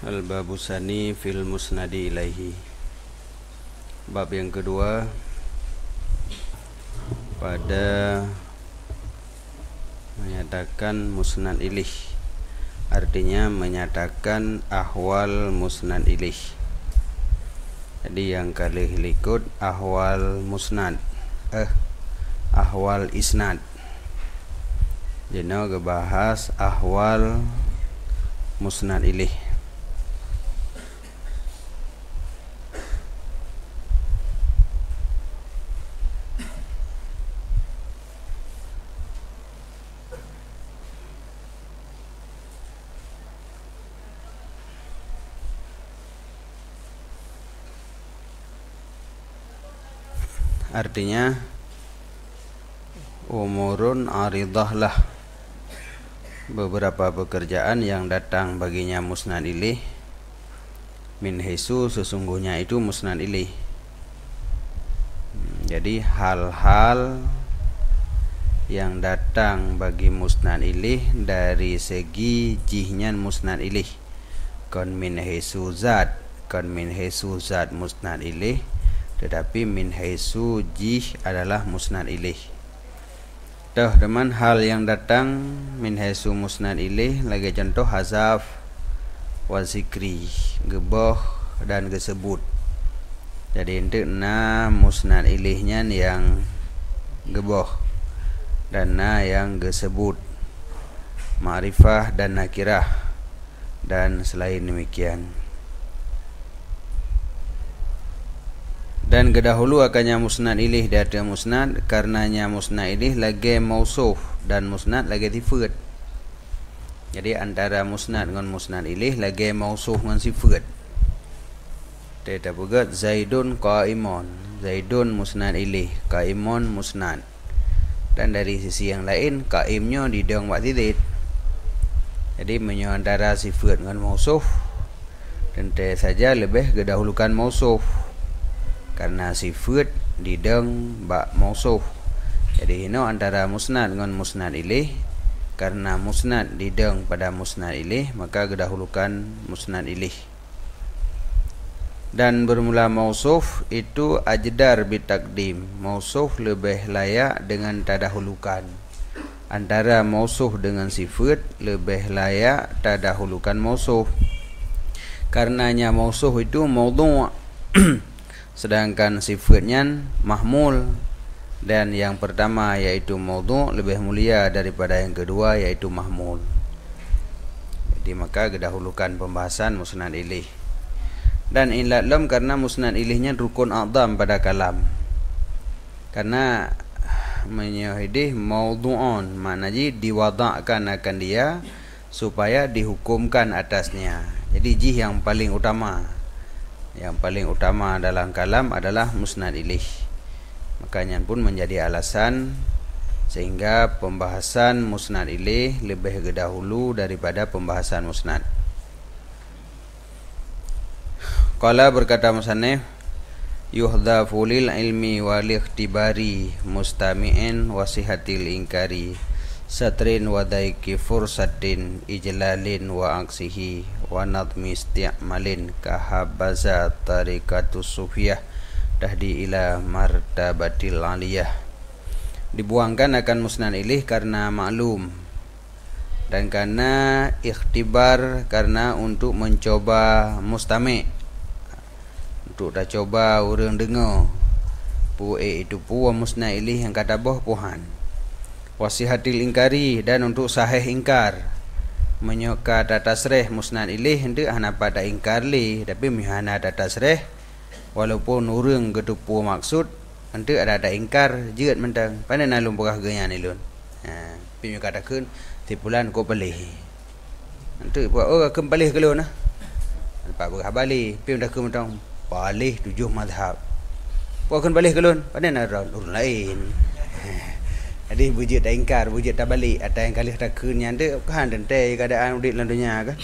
Al-babu sani fil musnadi ilaihi. Bab yang kedua pada menyatakan musnad ilih, artinya menyatakan ahwal musnad ilih. Jadi yang kali likut ahwal musnad, ahwal isnad. Jadi ngebahas ahwal musnad ilih. Artinya umurun aridah lah, beberapa pekerjaan yang datang baginya musnad ilih, min haisu sesungguhnya itu musnad ilih. Jadi hal-hal yang datang bagi musnad ilih dari segi jihnya musnad ilih, kon min haisu zat, kon min haisu zat musnad ilih, tetapi min haisu jih adalah musnad ilih. Dah teman, hal yang datang min haisu musnad ilih lagi contoh hazaf wa zikri, gebah dan gesebut. Jadi untuk na musnad ilihnya yang gebah dan na yang gesebut, ma'rifah dan nakirah dan selain demikian. Dan kedahulu akannya musnad ilih dari musnad, karenanya musnad ilih lagi mausuf dan musnad lagi sifat. Jadi antara musnad dengan musnad ilih lagi mausuf dengan sifat. Tidak bugat Zaidun qaimun, Zaidun musnad ilih, qaimun musnad. Dan dari sisi yang lain qaimnya didang buat titik. Jadi antara sifat dengan mausuf, tentu saja lebih kedahulukan mausuf karena sifat didang bak mausuf. Jadi ini antara musnad dengan musnad ilih, karena musnad didang pada musnad ilih maka kedahulukan musnad ilih. Dan bermula mausuf itu ajdar bitakdim, mausuf lebih layak dengan tadahulukan. Antara mausuf dengan sifat lebih layak tadahulukan mausuf, karenanya mausuf itu maudhu' sedangkan sifatnya mahmul, dan yang pertama yaitu maudhu' lebih mulia daripada yang kedua yaitu mahmul. Jadi maka kedahulukan pembahasan musnad ilih. Dan ilat lam karena musnad ilihnya rukun a'zam pada kalam, karena menyahidih maudhu'un, maknanya diwadakkan akan dia supaya dihukumkan atasnya. Jadi jih yang paling utama, yang paling utama dalam kalam adalah musnad ilih. Makanya pun menjadi alasan sehingga pembahasan musnad ilih lebih kedahulu daripada pembahasan musnad. Qala berkata musannif, yuhdhafu lil ilmi wal ikhtibari mustami'in wa sihatil inkari satrin wa daiki fursatin ijlalin wa aksihi wa nadmi isti'malin kahabaza tarikatus sufiyah tahdi ila martabatil aliyah. Dibuangkan akan musnad ilih karena maklum, dan karena ikhtibar, karena untuk mencoba mustami', untuk dah coba orang dengar itu puan musnad ilih yang kata boh puhan. Wasihatil ingkari, dan untuk sahih ingkar, menyoka data sereh musnad ilih hendak hana pada ingkar li, tapi mihana data sereh walaupun orang ketupu maksud hendak ada ingkar jeut mentang pandai nalum pegah genya ni lun. Pi katakan tipulan ko pelih hendak buat orang kembali ke lun pak pegah balik pi dah ke mentang balik 7 mazhab bukan balik ke lun pandai nak urun lain. Jadi bujut dah ingkar, bujut dah balik, ada yang kali tak kunnya ada kan tentai keadaan udik dalam dunia kan.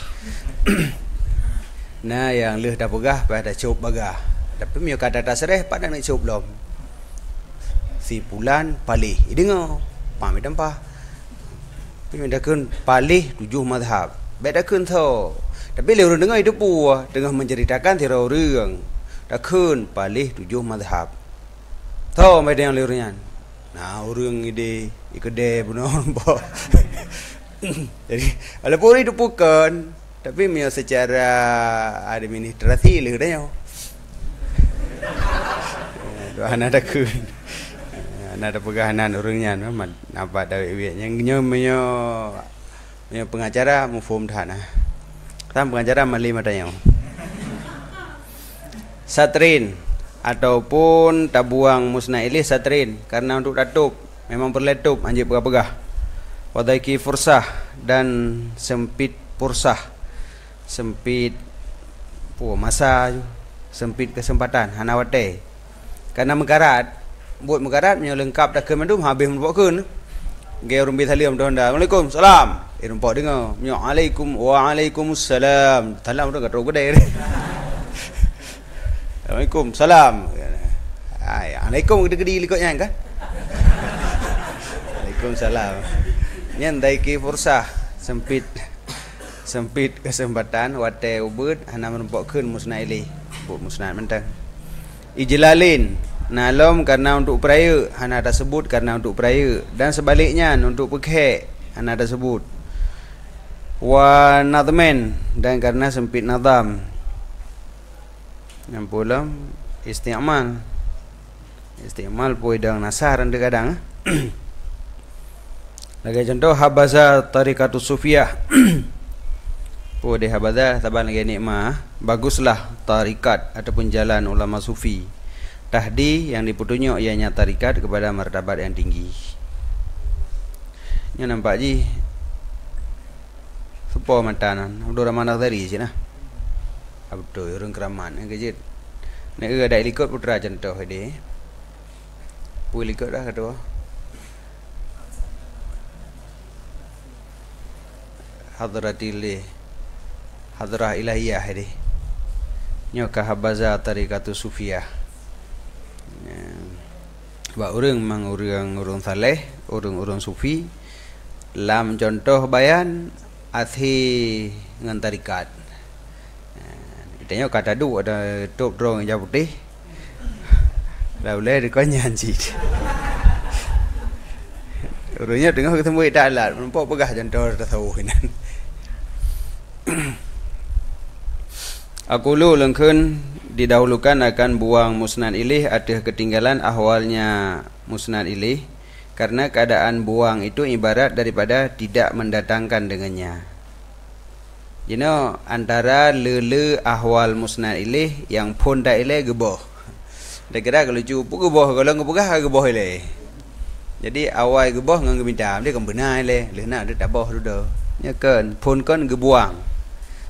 Nah yang leh dah pegah pada cup bagah. Tapi mio kata tak sereh pada nak cup belum. Si pulan palih, dengar. Pamit tempah. Pi dah kun palih 7 mazhab. Beda kun tho. Tapi le urang dengar itu puah tengah menceritakan tira urang dah keun palih 7 mazhab. Tahu mai yang lirnya. Nah, urang ide ikede bunon po. Jadi walaupun itu bukan, tapi mio secara administrasi le dah yo. Doa ada keun. Ada pegahanan urangnya nampak dari yang nyo pengacara mufhum dah. Tam pengacara mali matanya. Satrin ataupun tabuang musnah ilih satrin karena untuk tatup memang perletup anjir pegah-pegah. Wadaiki fursah dan sempit fursah. Sempit masa sempit kesempatan hanawate. Karena mekarat buat mekarat nya lengkap dah kemandum habis membawa keun. Gaya rumbi taliam tuan dah. Assalamualaikum. Salam. Rumpak dengar. Waalaikum waalaikumsalam. Talam tu kat rok gede. Assalamualaikum. Salam. Assalamualaikum gede-gede likutnya kan? Waalaikumsalam. Nyan daiki fursah sempit kesempatan wate ubud hana merempak keun musnah ilih. Bu musnah mentang. Ijlalin nalom karena untuk peraya hana ada sebut karena untuk peraya dan sebaliknya untuk pekhe hana ada sebut. Wa nadmen dan karena sempit nadam. Yang pula isti'mal poidang nasar anda kadang. Lagi contoh habaza tariqatus sufiyah. Po de habaza taban lagi nikmah baguslah tarikat ataupun jalan ulama sufi. Tahdi yang dipetunjuk ianya tarikat kepada martabat yang tinggi. Ini nampak ji supo matanan udah mana tadi sih nah abdo orang keraman yang kejit nek ada ikut putra contoh ini pulih ikut dah kata hadrah ilahiyah ini nyoka habaza tariqatus sufiyah. Ba orang mang orang saleh orang sufi lam contoh bayan athi ngan tarikat. Itanya kata du ada top drong yang putih. Dah boleh dikonyan sih. Orangnya dengar ketemu tak alat, nampak pegah contoh tahu hinan. Aku lu lengkun didahulukan akan buang musnad ilih ada ketinggalan ahwalnya musnad ilih. Karena keadaan buang itu ibarat daripada tidak mendatangkan dengannya. Antara lele ahwal musnad ilih yang pun tak ilih geboh. Dah kira kalau cupu geboh, kalau ngepegah geboh ilih. Jadi awal geboh dengan geminta dia kan benar ilih. Lena dia tak boh dulu. Ya kan, pun kan gebuang.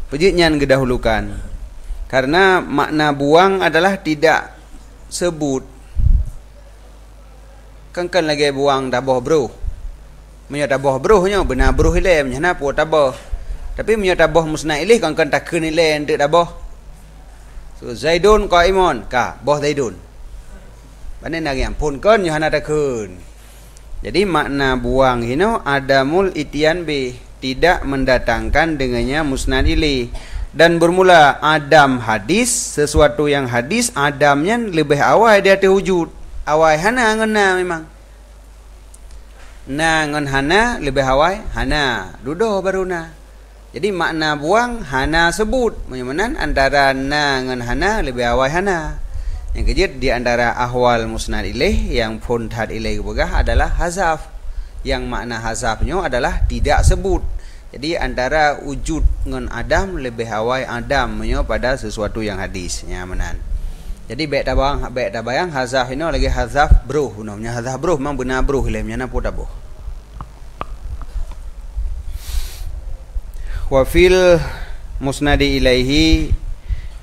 Pejitnya gedahulukan. Karena makna buang adalah tidak sebut. Kan lagi buang taboh bro. Menyo taboh bro nya benar bro ile menyana po taboh. Tapi menyo taboh musnah ilih kan takkeun ile ndak taboh. So Zaidun qaimun ka boh Zaidun. Bane nak yang pun kan yo hana takkeun. Jadi makna buang hino adamul itian bi tidak mendatangkan dengannya musnad ilih. Dan bermula adam hadis sesuatu yang hadis adamnya lebih awal dia terwujud. Awai hana ngena memang. Na ngon hana lebih awai hana dudo baru na. Jadi makna buang hana sebut. Menyamanan antara na ngon hana lebih awai hana. Yang kejut di antara ahwal musnad ilih yang pun tad ilih begah adalah hazaf. Yang makna hazafnya adalah tidak sebut. Jadi antara wujud ngon adam lebih awai adam menyo pada sesuatu yang hadis. Nyamanan. Jadi baik tabayang hazaf ini lagi hazaf bruh namanya hazaf bruh memang benar bruh lemnya napo taboh. Wa fil musnadi ilaihi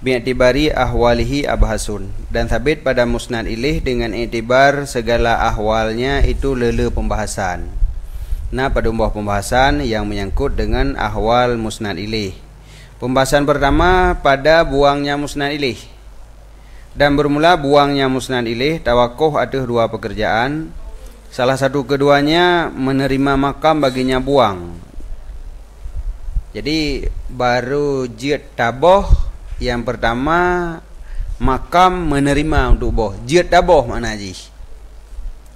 bi'tibari ahwalihi abhasun dan sabit pada musnad ilih dengan iktibar segala ahwalnya itu lele pembahasan. Nah pada buah pembahasan yang menyangkut dengan ahwal musnad ilih. Pembahasan pertama pada buangnya musnad ilih. Dan bermula buangnya musnad ilih tawakuh ada dua pekerjaan. Salah satu keduanya menerima makam baginya buang. Jadi baru jid taboh yang pertama makam menerima untuk boh. Jid taboh makna haji.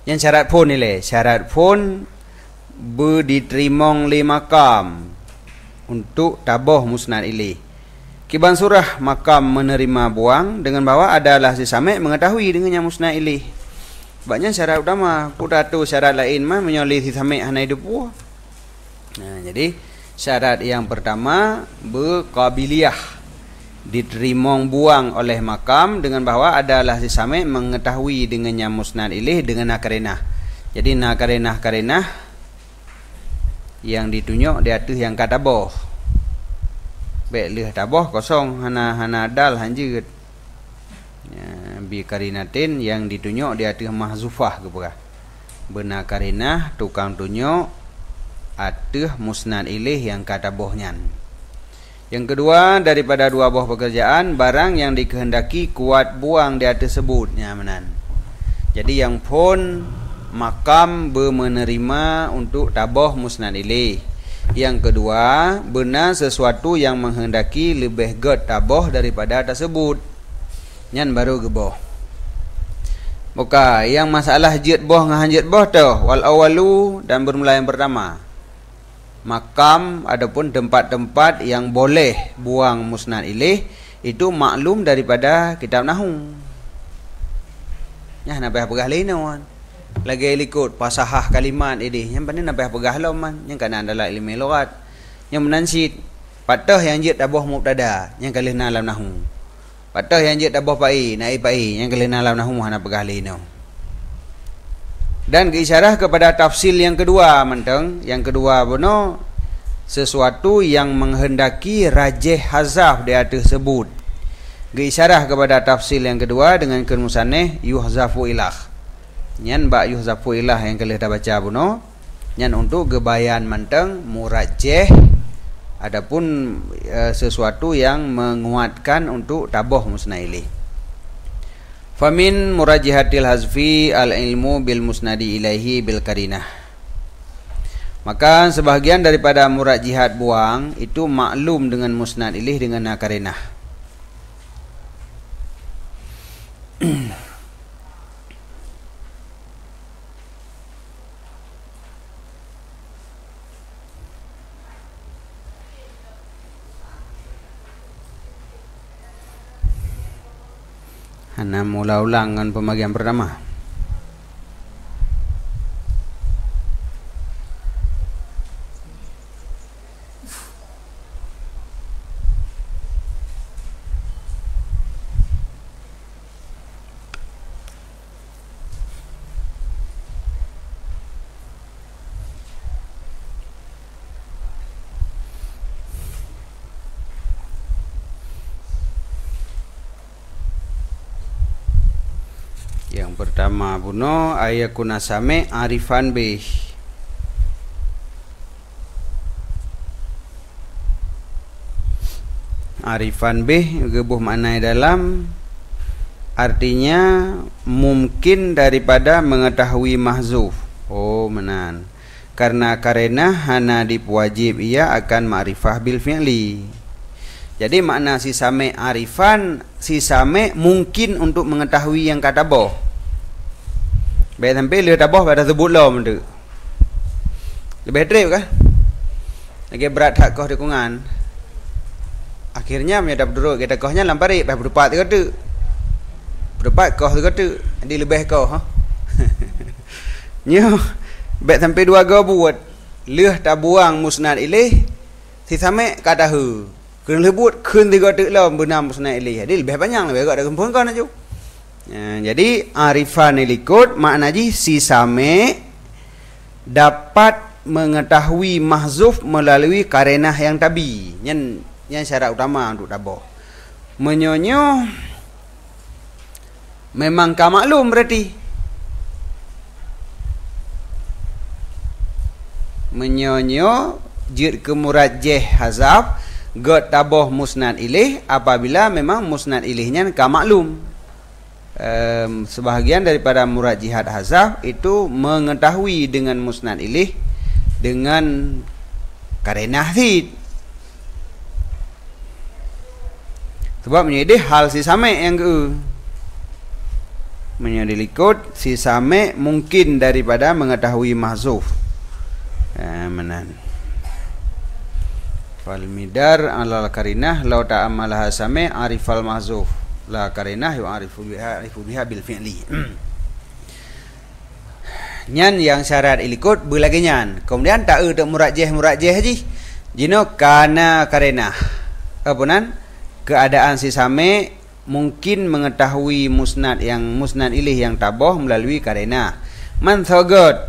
Yang syarat pun ni le, syarat pun berditerimong li makam untuk taboh musnad ilih. Kiban surah makam menerima buang dengan bahawa adalah si samek mengetahui dengan yang musnad ilih. Sebabnya syarat utama, pula tu syarat lain mah menyolih si samek hana hidup buah. Nah, jadi syarat yang pertama berqabiliyah, diterimong buang oleh makam dengan bahawa adalah si samek mengetahui dengan yang musnad ilih dengan nakarenah. Jadi nakarenah yang ditunjuk di atas yang kata boh. Baik lih taboh kosong hana dal hanjut. Ya, bi karinatin yang ditunjuk di atas mahzufah ke berah. Benar karinah tukang tunjuk atas musnad ilih yang kata bohnya. Yang kedua, daripada dua buah pekerjaan, barang yang dikehendaki kuat buang di atas sebutnya menan. Jadi yang pun makam menerima untuk taboh musnad ilih. Yang kedua, benar sesuatu yang menghendaki lebih god taboh daripada tersebut. Nyan baru geboh. Buka yang masalah jid boh ngahan jid boh tu wal awalu dan bermula yang pertama. Makam adapun tempat-tempat yang boleh buang musnad ilih itu maklum daripada kitab nahwu. Nyah nak pegah lain wan. Lagi likut pasahah kalimat ini yang pandai nak pegah laman yang kana dalam ilmu lughat. Yang menansid patah yang jid taboh mubtada yang kalih dalam nahwu. Patah yang jid taboh pai naib pai yang kalih dalam nahwu hana pegah lain. Dan keisyarah kepada tafsil yang kedua menteng. Yang kedua benar sesuatu yang menghendaki rajih hazaf di atas sebut. Keisyarah kepada tafsil yang kedua dengan kemusaneh yuhzafu ilah. Nyan bak yuhzafu ilah yang kalian dah baca benar. Nyan untuk gebayan menteng murajih. Adapun sesuatu yang menguatkan untuk taboh musnad ilih. Famin murajihatil hazfi al-ilmu bil musnadi ilaihi bil karinah. Maka sebahagian daripada murajihat buang itu maklum dengan musnad ilih dengan karinah. Hana mula ulang dengan pembagian pertama. Yang pertama buno ayakuna same arifan bih. Arifan bih gebuh makna dalam artinya mungkin daripada mengetahui mahzuf. Oh menan. Karena hana dipwajib ia akan ma'rifah bil fi'li. Jadi makna si same arifan, si same mungkin untuk mengetahui yang kata boh. Baik sampai dia taboh pada sebut lah benda. Lebih trip kah? Lagi berat hak kau dukungan. Akhirnya menyadap duduk kita kohnya lampari dah berdepat kata. Berdepat kau kata. Jadi lebih kau ha. Nyo baik sampai dua gau buat. Leh tak buang musnad ilih. Si same kata hu. Kena lebut kun tiga tek lah benam musnad ilih. Jadi lebih panjang lebih agak dah kempun kau nak ju. Jadi arifan ilikut makna ji si same dapat mengetahui mahzuf melalui karenah yang tabi. Yang syarat utama untuk taboh. Menyonyo memang kau maklum berarti. Menyonyo jid kemurajih hazaf god taboh musnad ilih apabila memang musnad ilihnya kau maklum. Sebahagian daripada murajihat hazaf itu mengetahui dengan musnad ilih dengan karenah zid. Sebab menyedih hal si same yang ke menyedih likut si same mungkin daripada mengetahui mahzuf. Menan. Fal midar alal karinah law ta'amalaha same arifal mahzuf. La karinah yu'arifu biha bil fi'li. Nyan yang syarat ilikut berlagi nyan. Kemudian tak untuk murajih haji. Jino kana karinah. Apa nan? Keadaan si same mungkin mengetahui musnad ilih yang taboh melalui karinah. Man thogot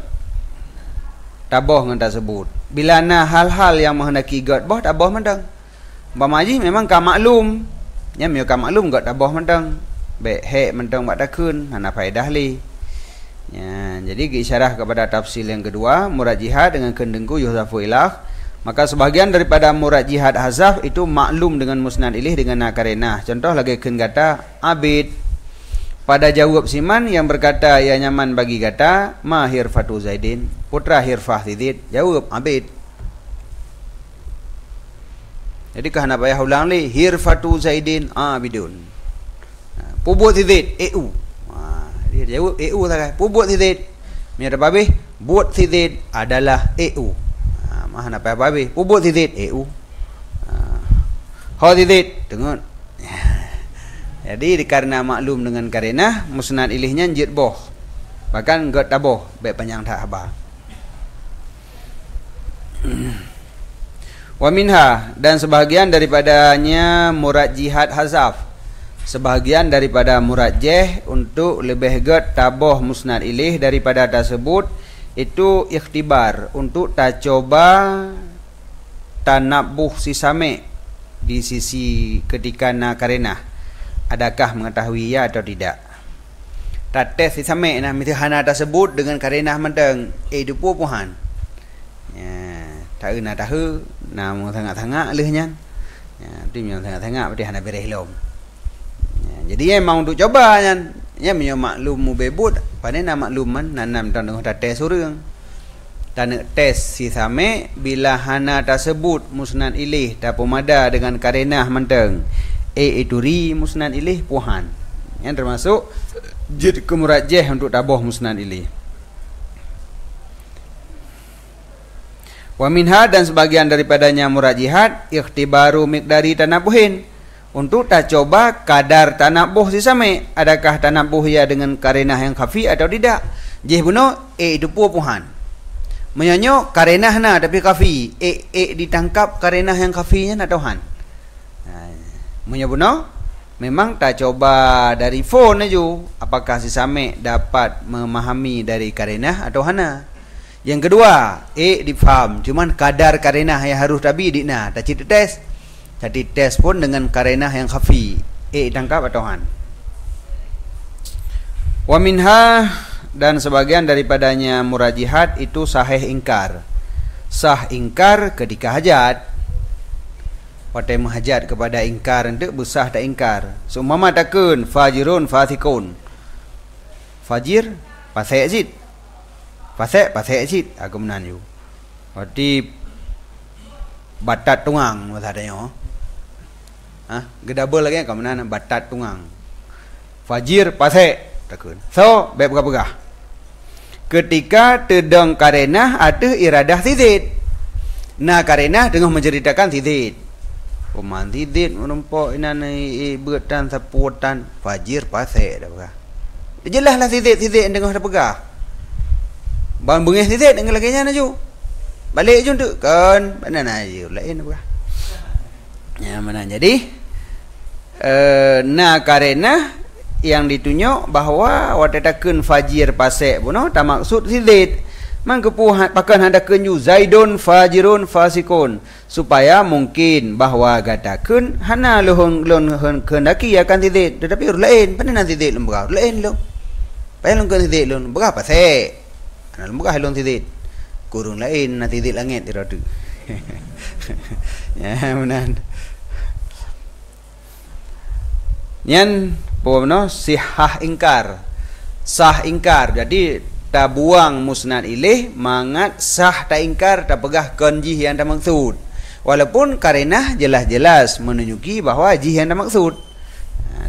taboh dengan tersebut. Bila na hal-hal yang menghendaki god boh taboh mentang. Bamaji memang ka maklum. Nya mio ka maklum god taboh mentang. Be he mentang bak takun hana faedah li. Ya, jadi isyarah kepada tafsir yang kedua, murad jihad dengan kendengku yuhzafu ilah. Maka sebahagian daripada murad jihad hazaf itu maklum dengan musnad ilih dengan nakarenah. Contoh lagi ken kata abid. Pada jawab siman yang berkata ya nyaman bagi kata ma hirfatu zaidin, putra hirfah tidid, jawab abid. Jadi kahana payah ulang li hirfatu zaidin abidun. Pubut tidid eu. Dia jawab EU tak pubut tidid. Ni ada babe buat tidid adalah EU. Mah nak babe pubut tidid EU. Ha tidid dengar. Jadi karena maklum dengan karenah musnad ilihnya jid boh. Bahkan god taboh baik panjang tak haba. Wa minha dan sebahagian daripadanya murad jihad hazaf. Sebahagian daripada murajjih untuk lebih god taboh musnad ilih daripada tersebut itu ikhtibar untuk tak coba tanabuh si same di sisi ketika na karenah adakah mengetahui ya atau tidak. Tak tes si same nah mesti hana tersebut dengan karenah mentang itu puhan. Ya, tak na tahu namun sangat-sangat lehnya. Ya, tim yang sangat-sangat berarti hana berelom. Jadi memang untuk coba kan. Ya menyo maklum mubebut, panen nak makluman nanam tandang tes urang. Tan tes si same bila hana tersebut musnad ilih ta pemada dengan karenah menteng. Itu ri musnad ilih puhan. Yang termasuk jid kemurajjih untuk taboh musnad ilih. Wa minha dan sebagian daripadanya murajjihat ikhtibaru miqdari tanabuhin. Untuk tak coba kadar tanabuh si same, adakah tanabuh ya dengan karenah yang khafi atau tidak. Jih buno itu puhan. Menyonyo karenah na tapi khafi. Ditangkap karenah yang khafinya na Tuhan. Menyobuno memang tak coba dari phone aja apakah si same dapat memahami dari karenah atau hana. Yang kedua, difaham, cuman kadar karenah yang harus tabi dikna, tak cerita tes. Jadi tes pun dengan karenah yang khafi. Tangkap atau han. Wa minha dan sebagian daripadanya murajihat itu sahih ingkar. Sah ingkar ketika hajat. Patai menghajat kepada ingkar untuk besah tak ingkar. Seumpama takun fajirun fasikun. Fajir pasai azid. Pasai azid aku menanju. Berarti batat tungang maksudnya. Gedabel lagi kamu nana batat tungang. Fajir pasai takun. So baik pegah-pegah. Ketika tedang karenah ada iradah tidid. Nah karenah dengan menceritakan tidid. Peman tidid menumpuk inani betan saputan fajir pasai dah pegah. Jelaslah tidid dengan dah pegah. Ban bengis tidid dengan laginya naju. Balik je untuk kan mana aja lain dah pegah. Ya mana jadi karena yang ditunjuk bahawa watatakun fajir pasek puno tak maksud sidid mangkepuhan pakan hadakeun yu zaidun fajirun fasikun supaya mungkin bahawa gatakeun hana lohon kehendaki akan sidid tetapi lain panen sidid lembah lain lo paen long sidid lo berapa pasek ana lembah long sidid kurung lain na sidid langit tiratu ya menan Nyan pono sihah ingkar. Sah ingkar. Jadi tak buang musnad ilih mangat sah tak ingkar tak pegah konjih yang tak maksud. Walaupun karenah jelas-jelas menunjuki bahawa haji yang maksud.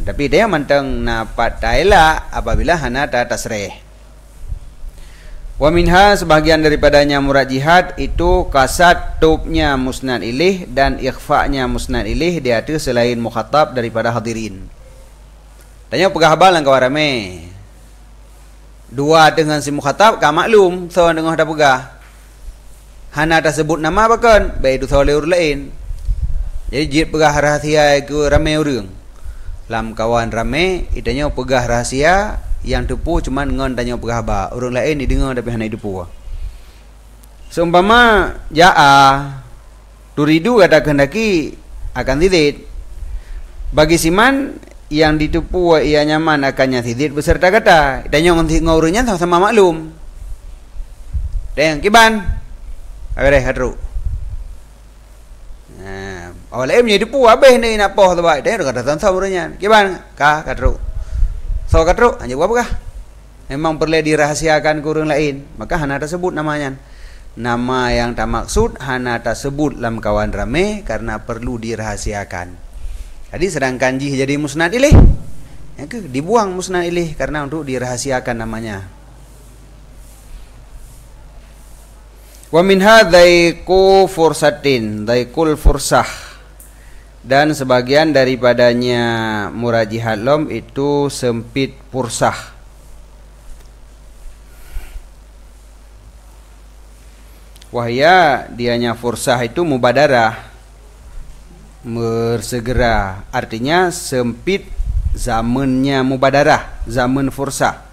Tapi dia manteng napat taila apabila hana ta tasrih. Wa minha sebagian daripadanya murad jihad itu kasat tubnya musnad ilih dan ikhfa'nya musnad ilih dia tu selain mukhatab daripada hadirin. Tanya pegah balang kau rame. Dua dengan si mukhatab ka maklum so dengan dah pegah. Hana tak sebut nama bahkan baik itu soleh urang lain. Jadi jid pegah rahasia ke ramai orang. Lam kawan ramai itanya pegah rahasia yang tepu cuman ngon tanya pegah ba. Orang lain didengar tapi hana depu. Seumpama jaa turidu kata kehendaki akan tidit. Bagi siman yang ditipu ia nyaman akannya tidit beserta kata. Itanya ngurusnya sama-sama maklum. Dan kiban Agak hadru. Awal aim jadi pu abeh ni nak poh tu baik. Dia kata tentang urusnya. Kiban ka kadru. So kadru hanya apa kah? Memang perlu dirahasiakan ke orang lain. Maka hana tersebut namanya. Nama yang tak maksud hana tersebut dalam kawan ramai karena perlu dirahasiakan. Jadi sedangkan jih jadi musnad ilih, dibuang musnad ilih karena untuk dirahasiakan namanya. Wa minha dhaiku fursatin, dhaikul fursah. Dan sebagian daripadanya murajihad lom itu sempit fursah. Wahya dianya fursah itu mubadarah, bersegera. Artinya sempit zamannya mubadarah, zaman fursah.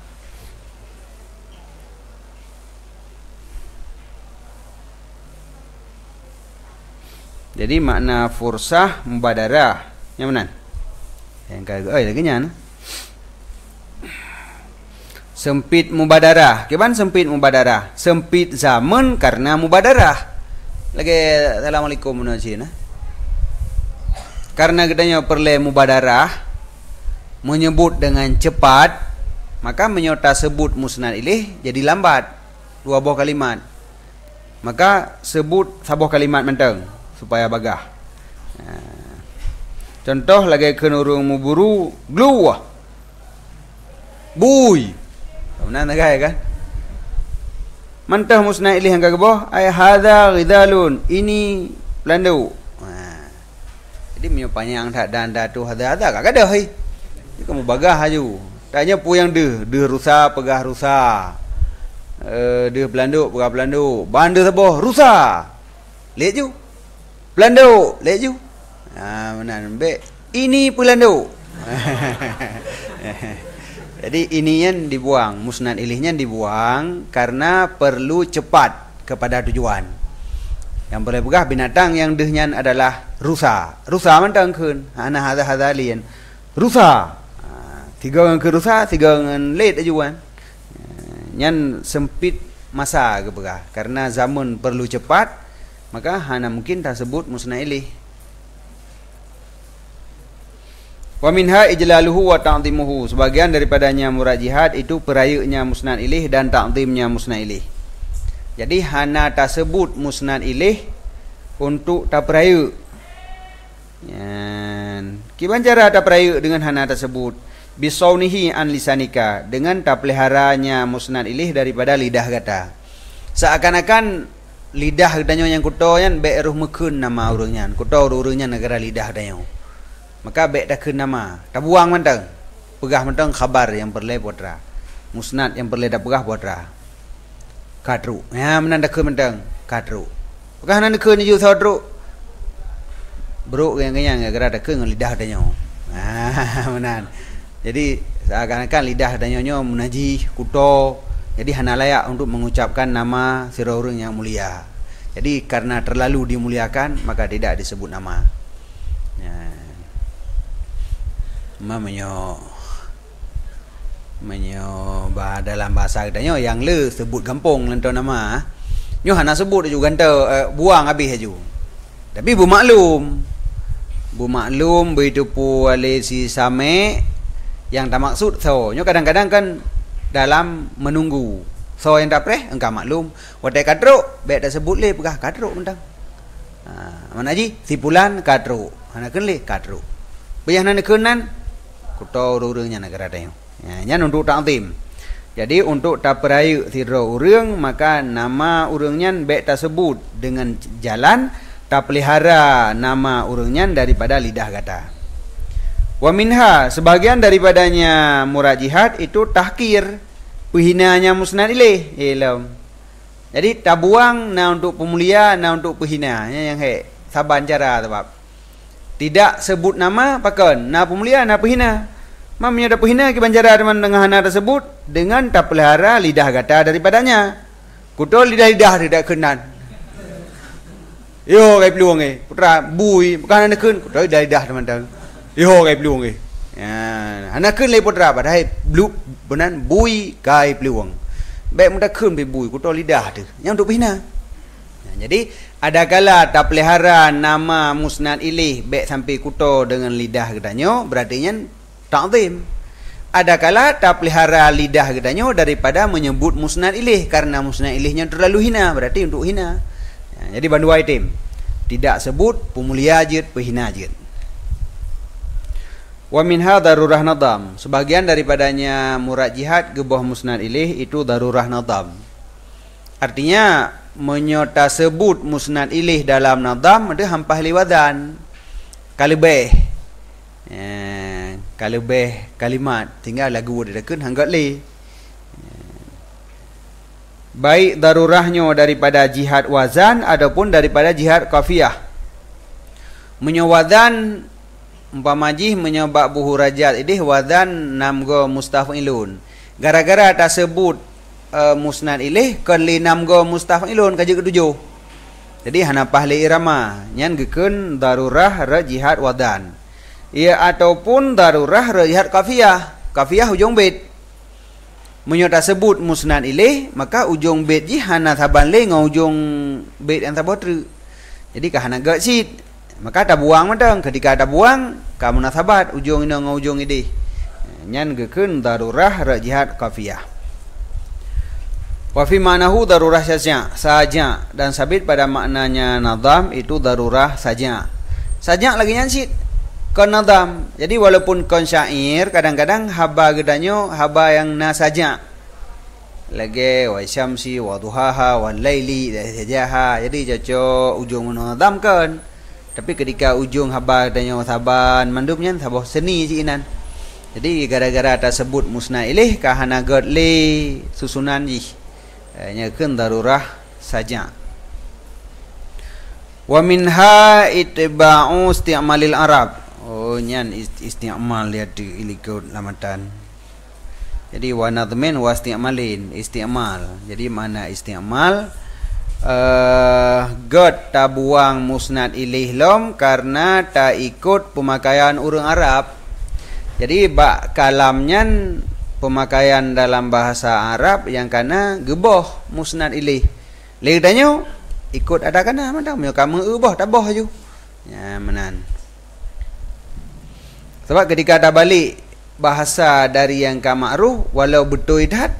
Jadi makna fursah mubadarah yang mana? Yang kagak lagi nya. Sempit mubadarah. Keban sempit mubadarah? Sempit zaman karena mubadarah. Lagi assalamualaikum munajina. Karena katanya perlu mubadarah menyebut dengan cepat, maka menyota sebut musnad ilih jadi lambat. Dua buah kalimat. Maka sebut sabuh kalimat menteng supaya bagah. Contoh lagi kenurung muburu gluwah. Buy. Benar tak kan? Mantah musnad ilih yang kageboh ay hadza ghidalun. Ini pelandu. Jadi menyopanya yang tak dan tu hadza kagak ada hai. Kamu bagah aju. Tanya pu yang de rusa pegah rusa. De pelandu pegah pelandu. Banda saboh rusa. Lihat ju. Pelandu, lihat ju. Mana nampak? Ini pelandu. Jadi ininya dibuang, musnad ilihnya dibuang karena perlu cepat kepada tujuan. Yang boleh pegah binatang yang dehnya adalah rusa. Rusa mentang kun. Ana hadza lian. Rusa. Tiga orang ke rusa, tiga orang late ajuan. Nyan sempit masa ke pegah karena zaman perlu cepat. Maka hana mungkin tersebut musnad ilih. Wa minha ijlaluhu wa ta'zimuhu. Sebagian daripadanya murad jihad itu perayanya musnad ilih dan ta'zimnya musnad ilih. Jadi hana tersebut musnad ilih untuk tak peraya. Kiban cara tak peraya dengan hana tersebut? Bisaunihi an lisanika, dengan tak peliharanya musnad ilih daripada lidah kata. Seakan-akan lidah katanya yang kutoyan be eruh mekun nama urangnya. Kuto urangnya negara lidah katanya. Maka be dah keun nama. Tak buang mentang. Pegah mentang khabar yang perle putra. Musnad yang perle dah pegah putra. Kadru. Ya menan dah keun mentang. Kadru. Pegah nan keun ju saudru. Bro yang kanya negara dah keun lidah katanya. Menan. Jadi seakan-akan lidah katanya munaji kuto. Jadi hana layak untuk mengucapkan nama seorang yang mulia. Jadi karena terlalu dimuliakan maka tidak disebut nama. Menyo dalam bahasa katanya yang le sebut gampang lentau nama. Nyo hana sebut juga gantau buang habis aju. Tapi bu maklum begitu pu ale si same yang tak maksud so. Nyo kadang-kadang kan dalam menunggu. So yang tak preh engkau maklum. Watai kadruk baik dah sebut le pegah kadruk mentang. Mana ji sipulan katru hana kenli katru bayah nan kenan kuto urangnya negara teh nya untuk ta'zim. Jadi untuk taperayu siro urang maka nama urangnya baik tersebut dengan jalan tak pelihara nama urangnya daripada lidah kata. Wa minha sebagian daripadanya murad jihad itu tahkir penghinanya musnad ilaih ilm. Jadi tabuang na untuk pemulia na untuk penghina yang saban cara sebab tidak sebut nama pakan na pemulia na penghina. Mamnya ada penghina ke banjara dengan hana tersebut dengan tak pelihara lidah kata daripadanya. Kuto lidah-lidah tidak kenan. Yo kai peluang putra bui bukan ana keun kuto lidah-lidah teman-teman. Yo kai peluang ya ana keun le putra padahal blu benan bui kai peluang. Baik muda keun be bui kuto lidah tu. Yang untuk penghina. Jadi ada kala tak pelihara nama musnad ilaih baik sampai kuto dengan lidah katanya berartinya ta'zim. Ada kala tak pelihara lidah katanya daripada menyebut musnad ilaih karena musnad ilaihnya terlalu hina berarti untuk hina. Jadi bandu item tidak sebut pemulia jid penghina jid. Wa minha darurah nadam sebagian daripadanya murad jihad gebah musnad ilaih itu darurah nadam. Artinya menyota sebut musnad ilaih dalam nadam ada hampah liwadan kalibeh kalibeh kalimat tinggal lagu ada dekeun hanggat le. Baik darurahnya daripada jihad wazan ataupun daripada jihad qafiyah. Menyawadan umpama jih menyebab buhu rajat idih wazan namgo mustafilun. Gara-gara tak sebut musnad ilaih kan li namgo mustafilun kaji ketujuh. Jadi hanapah li irama nyan gekeun darurah ra jihad wadan. Ia ataupun darurah ra jihad qafiyah. Qafiyah ujung bait. Menyota sebut musnad ilaih maka ujung bait ji hana saban le ngau ujung bait yang sabotru. Jadi ka hana gak sit maka tak buang madang ketika tak buang ka munasabat ujung ina ngau ujung idih. Nyan gekeun darurah ra jihad qafiyah. Wa fi ma'nahu darurah saja dan sabit pada maknanya nadam itu darurah saja. Saja lagi nyan sit kon nadam. Jadi walaupun kon syair kadang-kadang haba gedanyo haba yang na saja. Lagi wa syamsi wa duhaha wal laili sajaha. Jadi caco ujung nadam kan. Tapi ketika ujung haba gedanyo saban mandumnya sabah seni ciinan. Jadi gara-gara tak sebut musnad ilaih ka hana god le susunan ji. Nya keun darurah saja. Wa minha itba'u isti'malil arab. Oh nyan isti'mal dia di ilikut lamatan. Jadi wa nadmin wa isti'malin isti'mal. Jadi mana isti'mal god tabuang musnad ilaih lom karena tak ikut pemakaian urang Arab. Jadi bak kalamnya pemakaian dalam bahasa Arab yang kana geboh musnad ilaih. Ledanyo ikut ada kana mandang kamu ubah taboh aju. Ya menan. Sebab ketika ada balik bahasa dari yang ka ma'ruf walau betul idat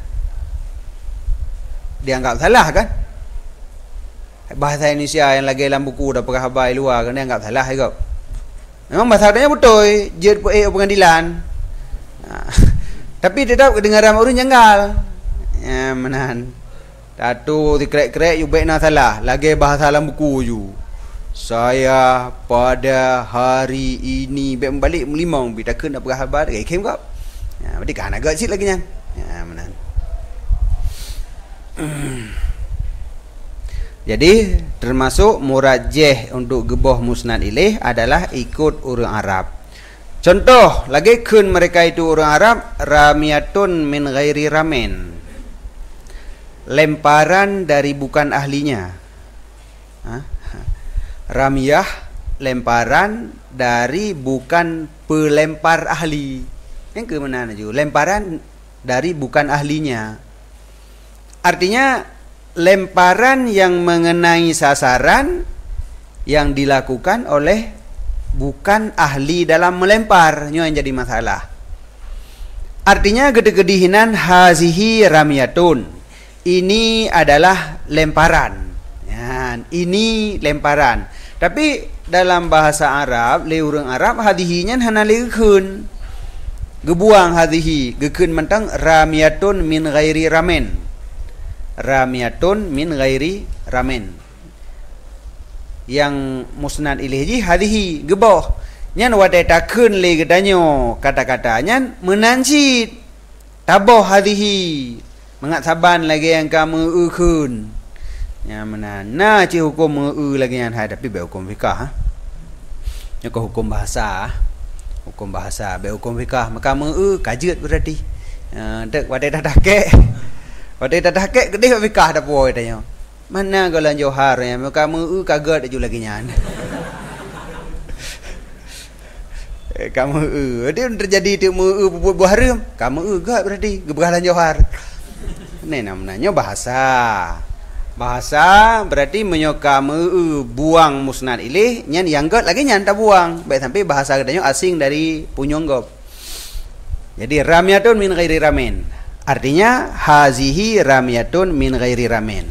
dianggap salah kan? Bahasa Indonesia yang lagi dalam buku dah pakai habai luar kan dianggap salah juga. Memang bahasa adanya betul, jid pengadilan. Tapi tetap kedengaran orang janggal. Ya menan. Tatu dikrek-krek you baik na salah, lagi bahasa dalam buku ju. Saya pada hari ini balik melimang bitakeun nak berhabar kai kem kau. Ya berarti kan agak sit lagi nyan. Ya menan. Jadi termasuk murajjah untuk geboh musnad ilaih adalah ikut orang Arab. Contoh lagi keun mereka itu orang Arab ramiyatun min ghairi ramen. Lemparan dari bukan ahlinya. Ramiyah lemparan dari bukan pelempar ahli. Yang ke mana juga lemparan dari bukan ahlinya. Artinya lemparan yang mengenai sasaran yang dilakukan oleh bukan ahli dalam melempar. Ini yang jadi masalah. Artinya gede-gedehinan hazihi ramiyatun. Ini adalah lemparan. Ya, ini lemparan. Tapi dalam bahasa Arab, le urang Arab hadihinya hana lekeun. Gebuang hadihi, gekeun mentang ramiyatun min ghairi ramen. Ramiyatun min ghairi ramen. Yang musnad ilaihi hadihi geboh. Nyan wadai takeun le gedanyo kata-katanya menancit. Taboh hadihi. Mengat saban lagi yang kamu ekeun. Ya mana na ci hukum lagi yang hadapi be hukum fikah ha. Ya ko hukum bahasa. Hukum bahasa be hukum fikah maka kajet berarti. Dek wadai dadake. Wadai dadake gede fikah dah boy tanya. Mana golan johar ya maka kaget ju lagi nyan. Kamu dia terjadi tu buah haram. Kamu gak berarti gebralan johar. Ini namanya bahasa. Bahasa berarti menyokamu buang musnad ilih nyan yang got lagi nyan tak buang. Baik sampai bahasa katanya asing dari punyonggop. Jadi ramyatun min ghairi ramen. Artinya hazihi ramyatun min ghairi ramen.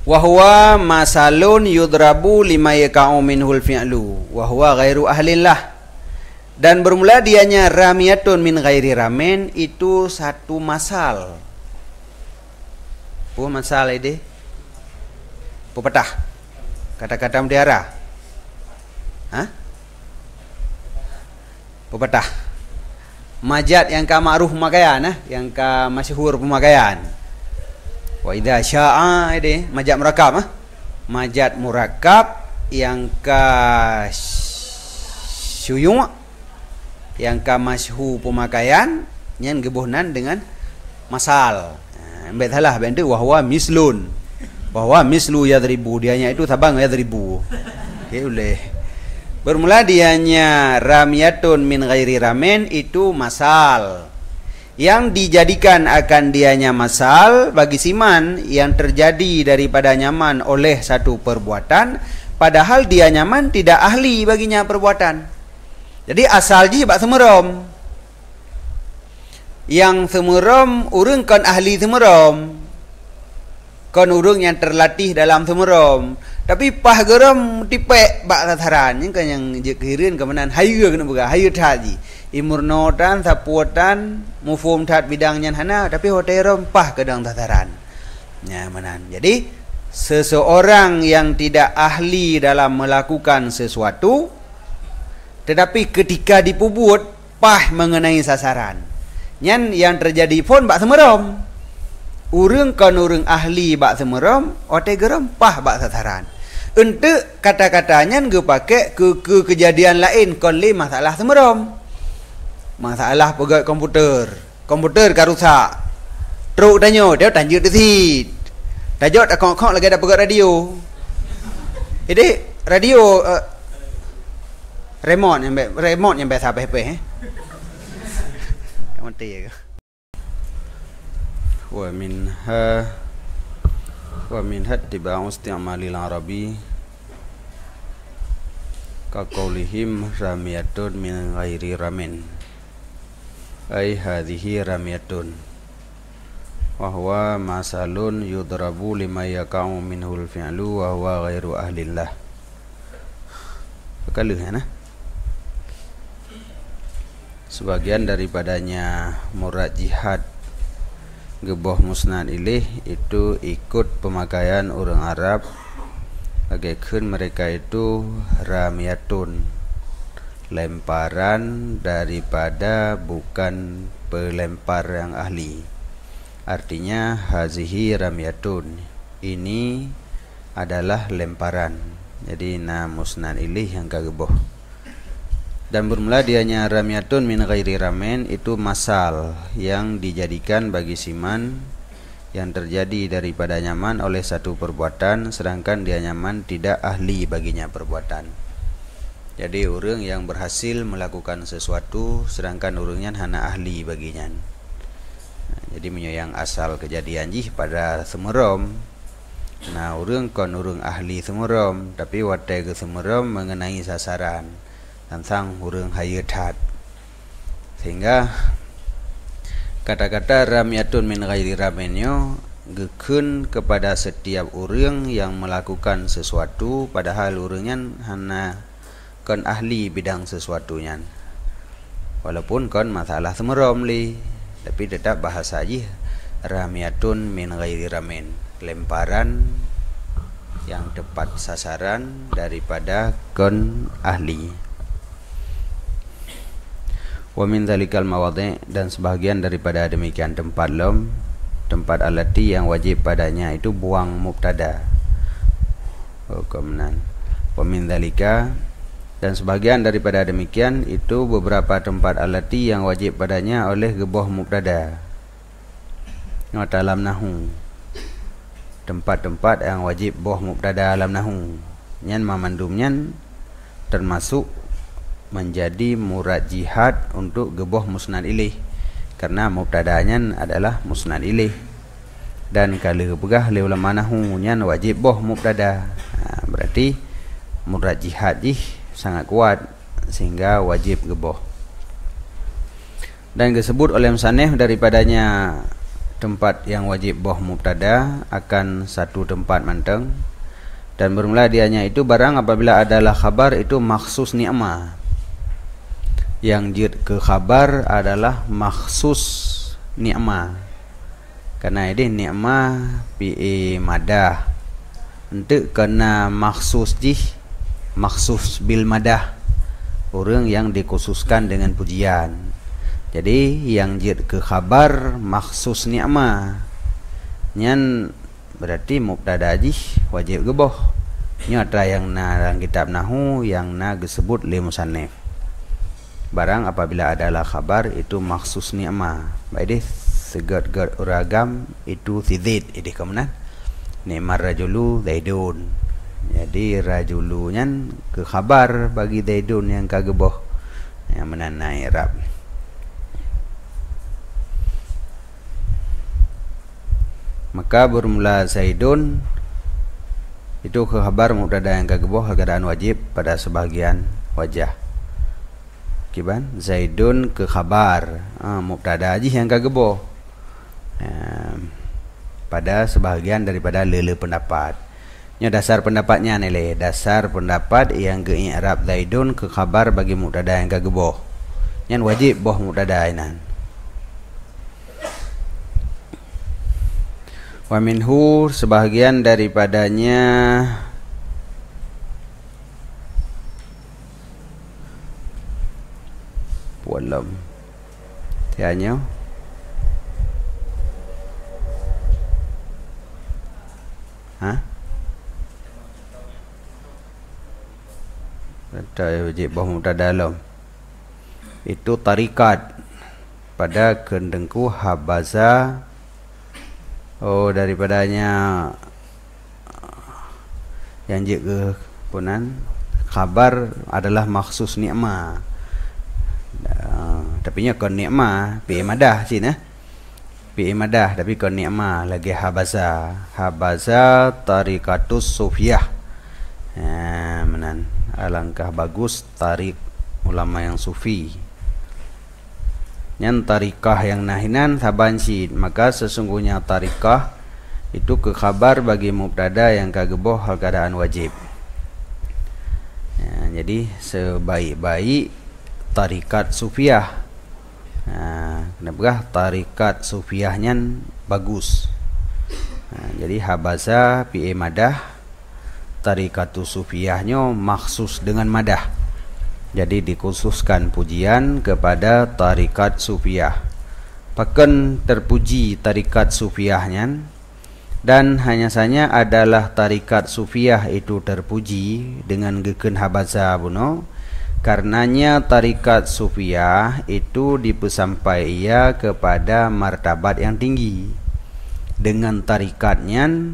Wa huwa masalun yudrabu lima yaka'u minhul fi'lu wa huwa ghairu ahlillah. Dan bermula dianya ramyatun min ghairi ramen itu satu masal. Masalah ini pepatah kata-kata mutiara pepatah majat yang ka ma'ruf pemakaian yang ka masyhur pemakaian wa idza sya'a ini majat murakab majat murakab yang ka syuyung yang ka masyhur pemakaian yang gebohnan dengan masal. Ambil salah bentuk wahwa mislun. Wahwa mislu yadribu dianya itu tabang yadribu. Okey boleh. Bermula dianya ramyatun min ghairi ramen itu masal. Yang dijadikan akan dianya masal bagi siman yang terjadi daripada nyaman oleh satu perbuatan padahal dia nyaman tidak ahli baginya perbuatan. Jadi asal je bak semerom. Yang semerom urang kan ahli semerom. Kan urang yang terlatih dalam semerom. Tapi pah geram tipek bak sasaran yang kan yang je kehirin kemenan hayu kena buka hayu thaji. Imurnotan sapuatan mufum tat bidangnya hana tapi hoterom pah kedang sasaran. Ya menan. Jadi seseorang yang tidak ahli dalam melakukan sesuatu tetapi ketika dipubut pah mengenai sasaran. Nyan yang terjadi pun bak semerom. Urang kan urang ahli bak semerom, ote geram pah bak sasaran. Untuk kata-katanya ge pakai ke kejadian lain kon le masalah semerom. Masalah pegat komputer. Komputer ka rusak. Truk danyo dia tanjut desit. Tajot akok-akok lagi ada pegat radio. Jadi radio remote yang biasa apa-apa wa minha tiba'u isti'malil arabi ka qaulihim ramyatun min ghairi ramin ay hadhihi ramyatun wa huwa masalun yudrabu lima yaka'u minhul fi'lu wa huwa ghairu ahlillah. Bakaluh ya sebagian daripadanya murad jihad geboh musnad ilih itu ikut pemakaian orang Arab bagaikan mereka itu ramyatun lemparan daripada bukan pelempar yang ahli. Artinya hazihi ramyatun ini adalah lemparan. Jadi musnad ilih yang kageboh. Dan bermula dianya ramyatun min ghairi ramen itu masal yang dijadikan bagi siman yang terjadi daripada nyaman oleh satu perbuatan sedangkan dia nyaman tidak ahli baginya perbuatan. Jadi orang yang berhasil melakukan sesuatu sedangkan orangnya hana ahli baginya. Jadi menyoyang asal kejadian jih pada semerom. Orang kon orang ahli semerom tapi watai ke semerom mengenai sasaran. Tentang urang hayat sehingga kata-kata ramyatun min ghairi ramenyo gekeun kepada setiap orang yang melakukan sesuatu padahal orangnya hana kon ahli bidang sesuatunya. Walaupun kon masalah semerom li, tapi tetap bahasa aja ramyatun min ghairi ramin, lemparan yang tepat sasaran daripada kon ahli. Wa min dzalikal mawadhi', dan sebahagian daripada demikian tempat tempat alati yang wajib padanya itu buang mubtada. Kemudian wa min dzalika, dan sebahagian daripada demikian itu beberapa tempat alati yang wajib padanya oleh gebuh mubtada. Dalam nahu, tempat-tempat yang wajib buah mubtada dalam nahu, nyan mamandumnya termasuk menjadi murad jihad untuk gebuh musnad ilaih, karena mubtadanya adalah musnad ilaih. Dan kalau pegah oleh ulama nahu nyan wajib buah mubtada, berarti murad jihad sangat kuat sehingga wajib gebuh. Dan disebut oleh musannif daripadanya tempat yang wajib buah mubtada akan satu tempat manteng, dan bermula dianya itu barang apabila adalah khabar itu maksus ni'mah. Yang jid ke khabar adalah maksus ni'mah, karena ini ni'mah pi madah untuk kena maksus maksus bil madah, orang yang dikhususkan dengan pujian. Jadi yang jid ke khabar maksus ni'mah nyan berarti mubtada wajib gebuh. Nyata yang dalam kitab nahu yang disebut li musannif, barang apabila adalah khabar itu maksus ni'mah. Baik segad-gad uragam itu tidid ini kemudian ni'mar rajulu zaidun. Jadi rajulu nyan ke khabar bagi zaidun yang kagebuh yang menanai i'rab. Maka bermula Zaidun itu ke khabar mubtada yang kagebuh keadaan wajib pada sebagian wajah. Kiban Zaidun ke khabar mubtada yang kagebuh pada sebagian daripada lele pendapat. Nya dasar pendapatnya nilai dasar pendapat yang ke i'rab Zaidun ke khabar bagi mubtada yang kagebuh yang wajib buah mubtada inan. Wa minhu, sebahagian daripadanya walam tianya ada wajib buah mubtada dalam itu tarikat pada kendengku habaza. Daripadanya yang ke punan khabar adalah maksus ni'mah. Tapi nya kon ni'mah fi madah cina. Fi madah tapi kon ni'mah lagi habaza. Habaza tariqatus sufiyah. Menan alangkah bagus tarik ulama yang sufi. Yang tarikah yang nahinan sabansid, maka sesungguhnya tarikah itu ke khabar bagi mubtada yang kagebuh hal keadaan wajib. Jadi sebaik-baik tarikat sufiyah. Kenapa tarikat sufiyahnya bagus? Jadi habaza fi madah, tarikatu sufiyahnya maksus dengan madah. Jadi dikhususkan pujian kepada tarikat sufiyah. Pakan terpuji tarikat sufiyahnya, dan hanya saja adalah tarikat sufiyah itu terpuji dengan geken habaza buno, karenanya tarikat sufiyah itu dipesampai ia kepada martabat yang tinggi. Dengan tarikatnya,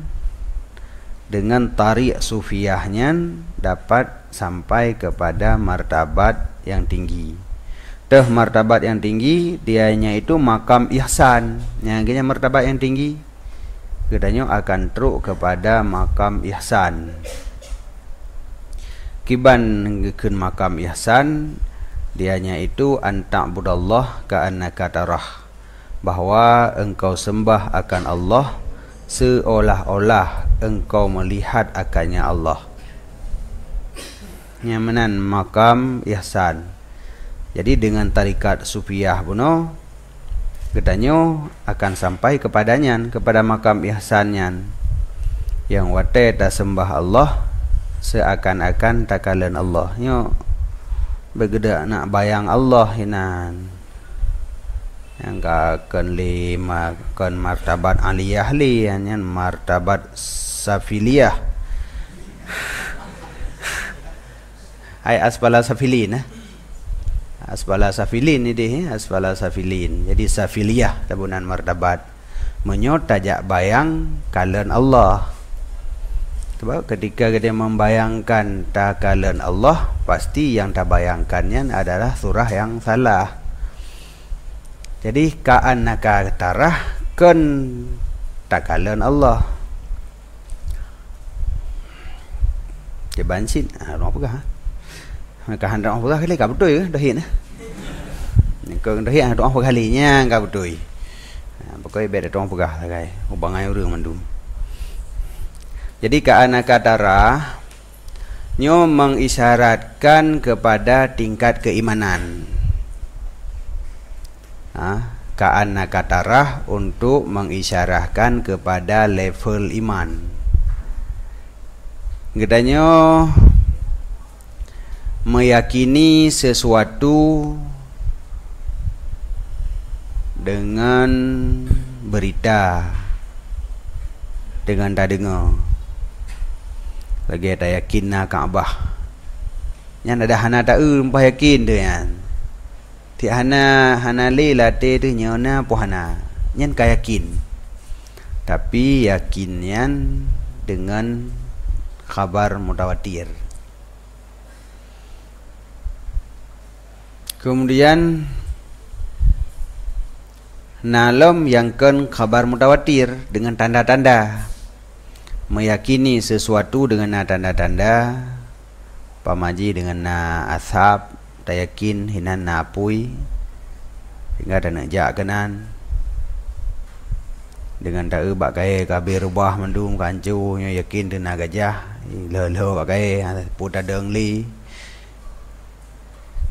dengan tarik sufiyahnya dapat sampai kepada martabat yang tinggi. Martabat yang tinggi dianya itu makam ihsan. Yang martabat yang tinggi katanya akan truk kepada makam ihsan. Kiban ngikeun makam ihsan dianya itu anta'budallah ka'annaka tarah, bahwa engkau sembah akan Allah seolah-olah engkau melihat akannya Allah. Nyamanan makam ihsan. Jadi dengan tarikat sufiyah buno gedanyo akan sampai kepadanya, kepada makam ihsannya, yang wate tak sembah Allah seakan-akan takalan Allah. Nyo begeda nak bayang Allah hinan, yang akan lima kan martabat aliyah li, yang martabat safiliyah. Ai asfala safilin, asfala safilin ni deh, asfala safilin. Jadi safiliyah tabunan martabat menyot tajak bayang kalan Allah. Sebab ketika dia membayangkan takalan Allah, pasti yang tak bayangkannya adalah surah yang salah. Jadi ka'annaka tarah kan takalan Allah. Jebansin, orang apa? Mereka hendak orang kali kau betul ke? Dah hin. Kau dah hin orang kalinya kau betul. Pokoknya beda orang pegah lah kai. Ubangai urang mandum. Jadi ka'annaka tarah nyo mengisyaratkan kepada tingkat keimanan. Ka'annaka tarah untuk mengisyarahkan kepada level iman. Gedanyo meyakini sesuatu dengan berita, dengan tak dengar. Lagi tak yakin nak Kaabah. Yang ada hana tak umpah yakin tu yan. Ti hana le late tu nyona pohana. Nyan ka yakin. Tapi yakinnya dengan khabar mutawatir. Kemudian nalom yang kan khabar mutawatir dengan tanda-tanda. Meyakini sesuatu dengan tanda-tanda. Pamaji dengan na ashab, tak yakin hinan na apui, hingga ada nak jak kenan. Dengan tak bak kai kabir rubah mendum kancu nya yakin tu na gajah, lelo bak kai puta dengli.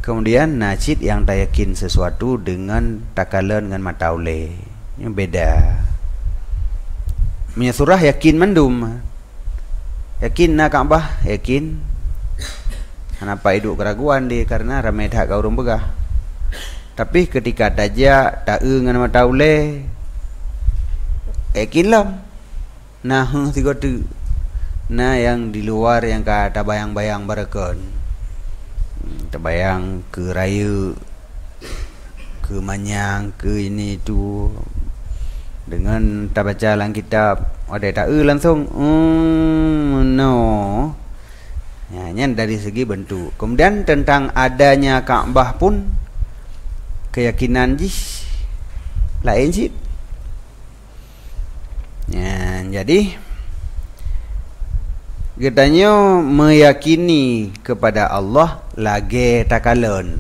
Kemudian najid yang tak yakin sesuatu dengan takalan dengan mataule. Ini beda. Surah yakin mendum. Yakin nak Kaabah, yakin. Kenapa hidup keraguan dia karena ramai dah kau orang begah. Tapi ketika tajak tak dengan mataule, yakinlah. Nah, tiga tu. Nah yang di luar yang kata bayang-bayang barakan. Terbayang ke raya, ke manyang, ke ini tu. Dengan tak baca dalam kitab, ada tak langsung no. Ya, ini dari segi bentuk. Kemudian tentang adanya Kaabah pun keyakinan jis lain sih. Ya, jadi katanya meyakini kepada Allah lagi takalon.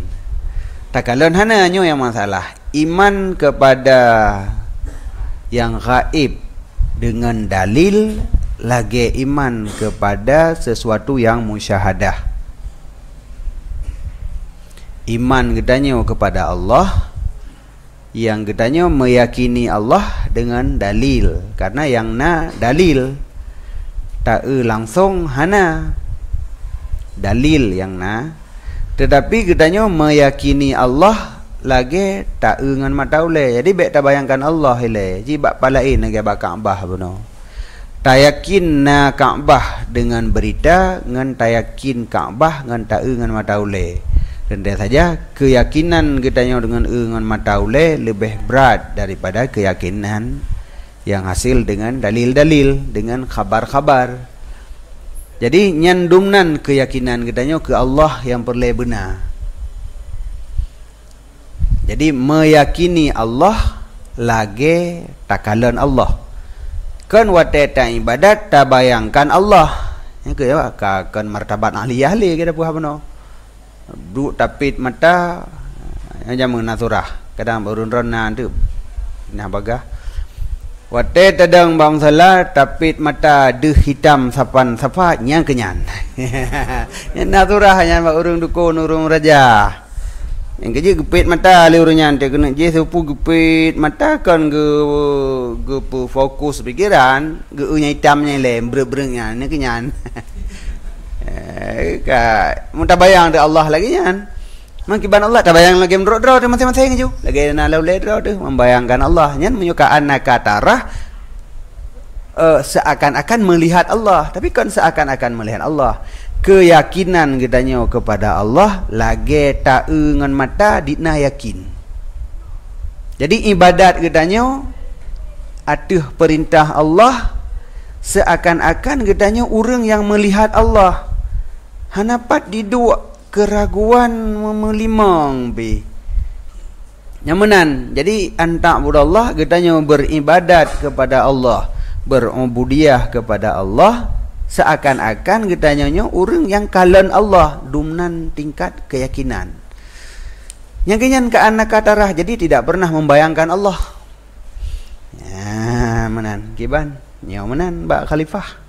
Takalon hananya yang masalah. Iman kepada yang gaib dengan dalil, lagi iman kepada sesuatu yang musyahadah. Iman katanya kepada Allah, yang katanya meyakini Allah dengan dalil. Karena yang na dalil tak langsung hana dalil yang na. Tetapi katanya meyakini Allah lagi tak dengan mata ule. Jadi baik tak bayangkan Allah ile. Ji bak palain lagi bak Kaabah beno. Tak yakin na Kaabah dengan berita, dengan tak yakin Kaabah dengan tak dengan mata ule. Dan dia saja keyakinan katanya dengan mata ule lebih berat daripada keyakinan yang hasil dengan dalil-dalil, dengan khabar-khabar. Jadi nyandumnan keyakinan katanya ke Allah yang perle benar. Jadi meyakini Allah lagi takalan Allah. Kan wateta ibadat tak bayangkan Allah. Yang ke ya kan martabat aliyah li kita puha beno. Duk tapit mata yang jamu naturah. Kadang berunron na tu. Nah bagah. Wate tadang bang salah tapit mata deh hitam sapan sapa nyang kenyan. Yang naturah hanya urung dukun urung raja. Yang kerja gepit mata le urang nyan te kena je sepu gepit mata kan ge fokus pikiran ge nya hitamnya le breng-brengnya ni kenyan. Ka muta bayang de Allah lagi nyan. Mangkiban Allah tak bayang lagi mendro-dro tu masing-masing je. Lagi na lalu dro tu membayangkan Allah nyan menyukaan nakatarah seakan-akan melihat Allah, tapi kan seakan-akan melihat Allah. Keyakinan gedanya kepada Allah lagi tak ngan mata dina yakin. Jadi ibadat gedanya atuh perintah Allah seakan-akan gedanya orang yang melihat Allah. Hanapat didua keraguan memelimang be nyamanan. Jadi antak budallah gedanya beribadat kepada Allah, berubudiah kepada Allah seakan-akan gedanya orang yang kalan Allah dumnan tingkat keyakinan. Yang kenyan ke anak katarah jadi tidak pernah membayangkan Allah. Ya menan kiban nyau menan Mbak Khalifah.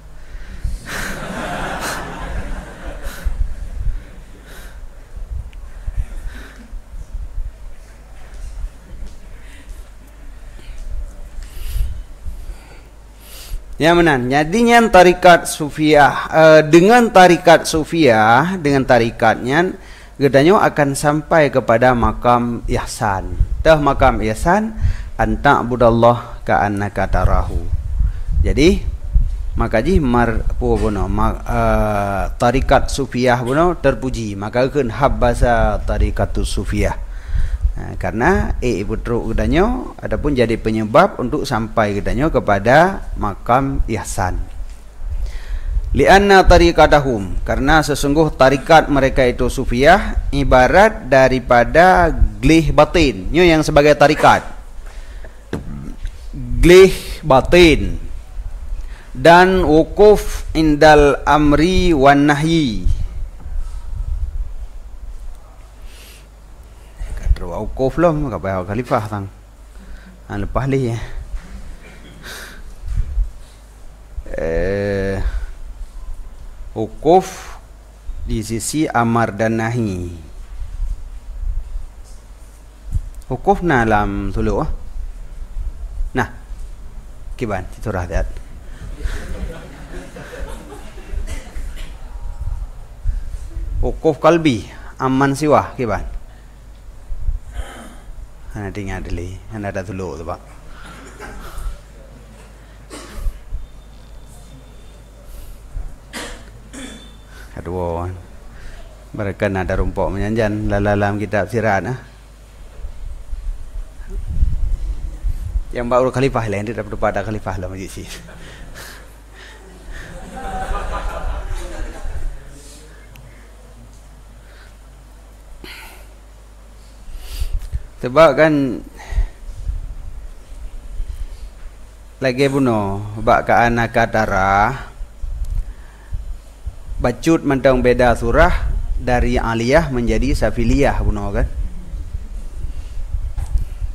Ya menan. Jadinya tarikat sufiah dengan tarikat sufiah dengan tarikatnya gedanya akan sampai kepada makam ihsan. Dah makam ihsan anta budallah ka annaka tarahu. Jadi makaji marpu bono tarikat sufiah bono terpuji maka keun habbasa tarikatus sufiah. Karena putruk gedanya adapun jadi penyebab untuk sampai gedanya kepada makam ihsan. Lianna tariqatahum, karena sesungguh tarikat mereka itu sufiah ibarat daripada glih batin. Ini yang sebagai tarikat. Glih batin dan wukuf indal amri wan nahyi. Wukuf lah kat bayar khalifah tang. Lepas li ya. Wukuf di sisi amar dan nahi. Wukuf na dalam suluk. Nah. Kiban itu rahdat. Wukuf kalbi aman siwah kiban. Ana tinggal dili, ana ada dulu tu pak. Kedua, mereka ada rumput menyanjan dalam kitab sirat. Yang baru khalifah lain dia dapat pada khalifah lah majlis sih. Sebab kan lagi bunuh bak ka anak katara bacut mentang beda surah dari aliyah menjadi safiliyah bunuh kan.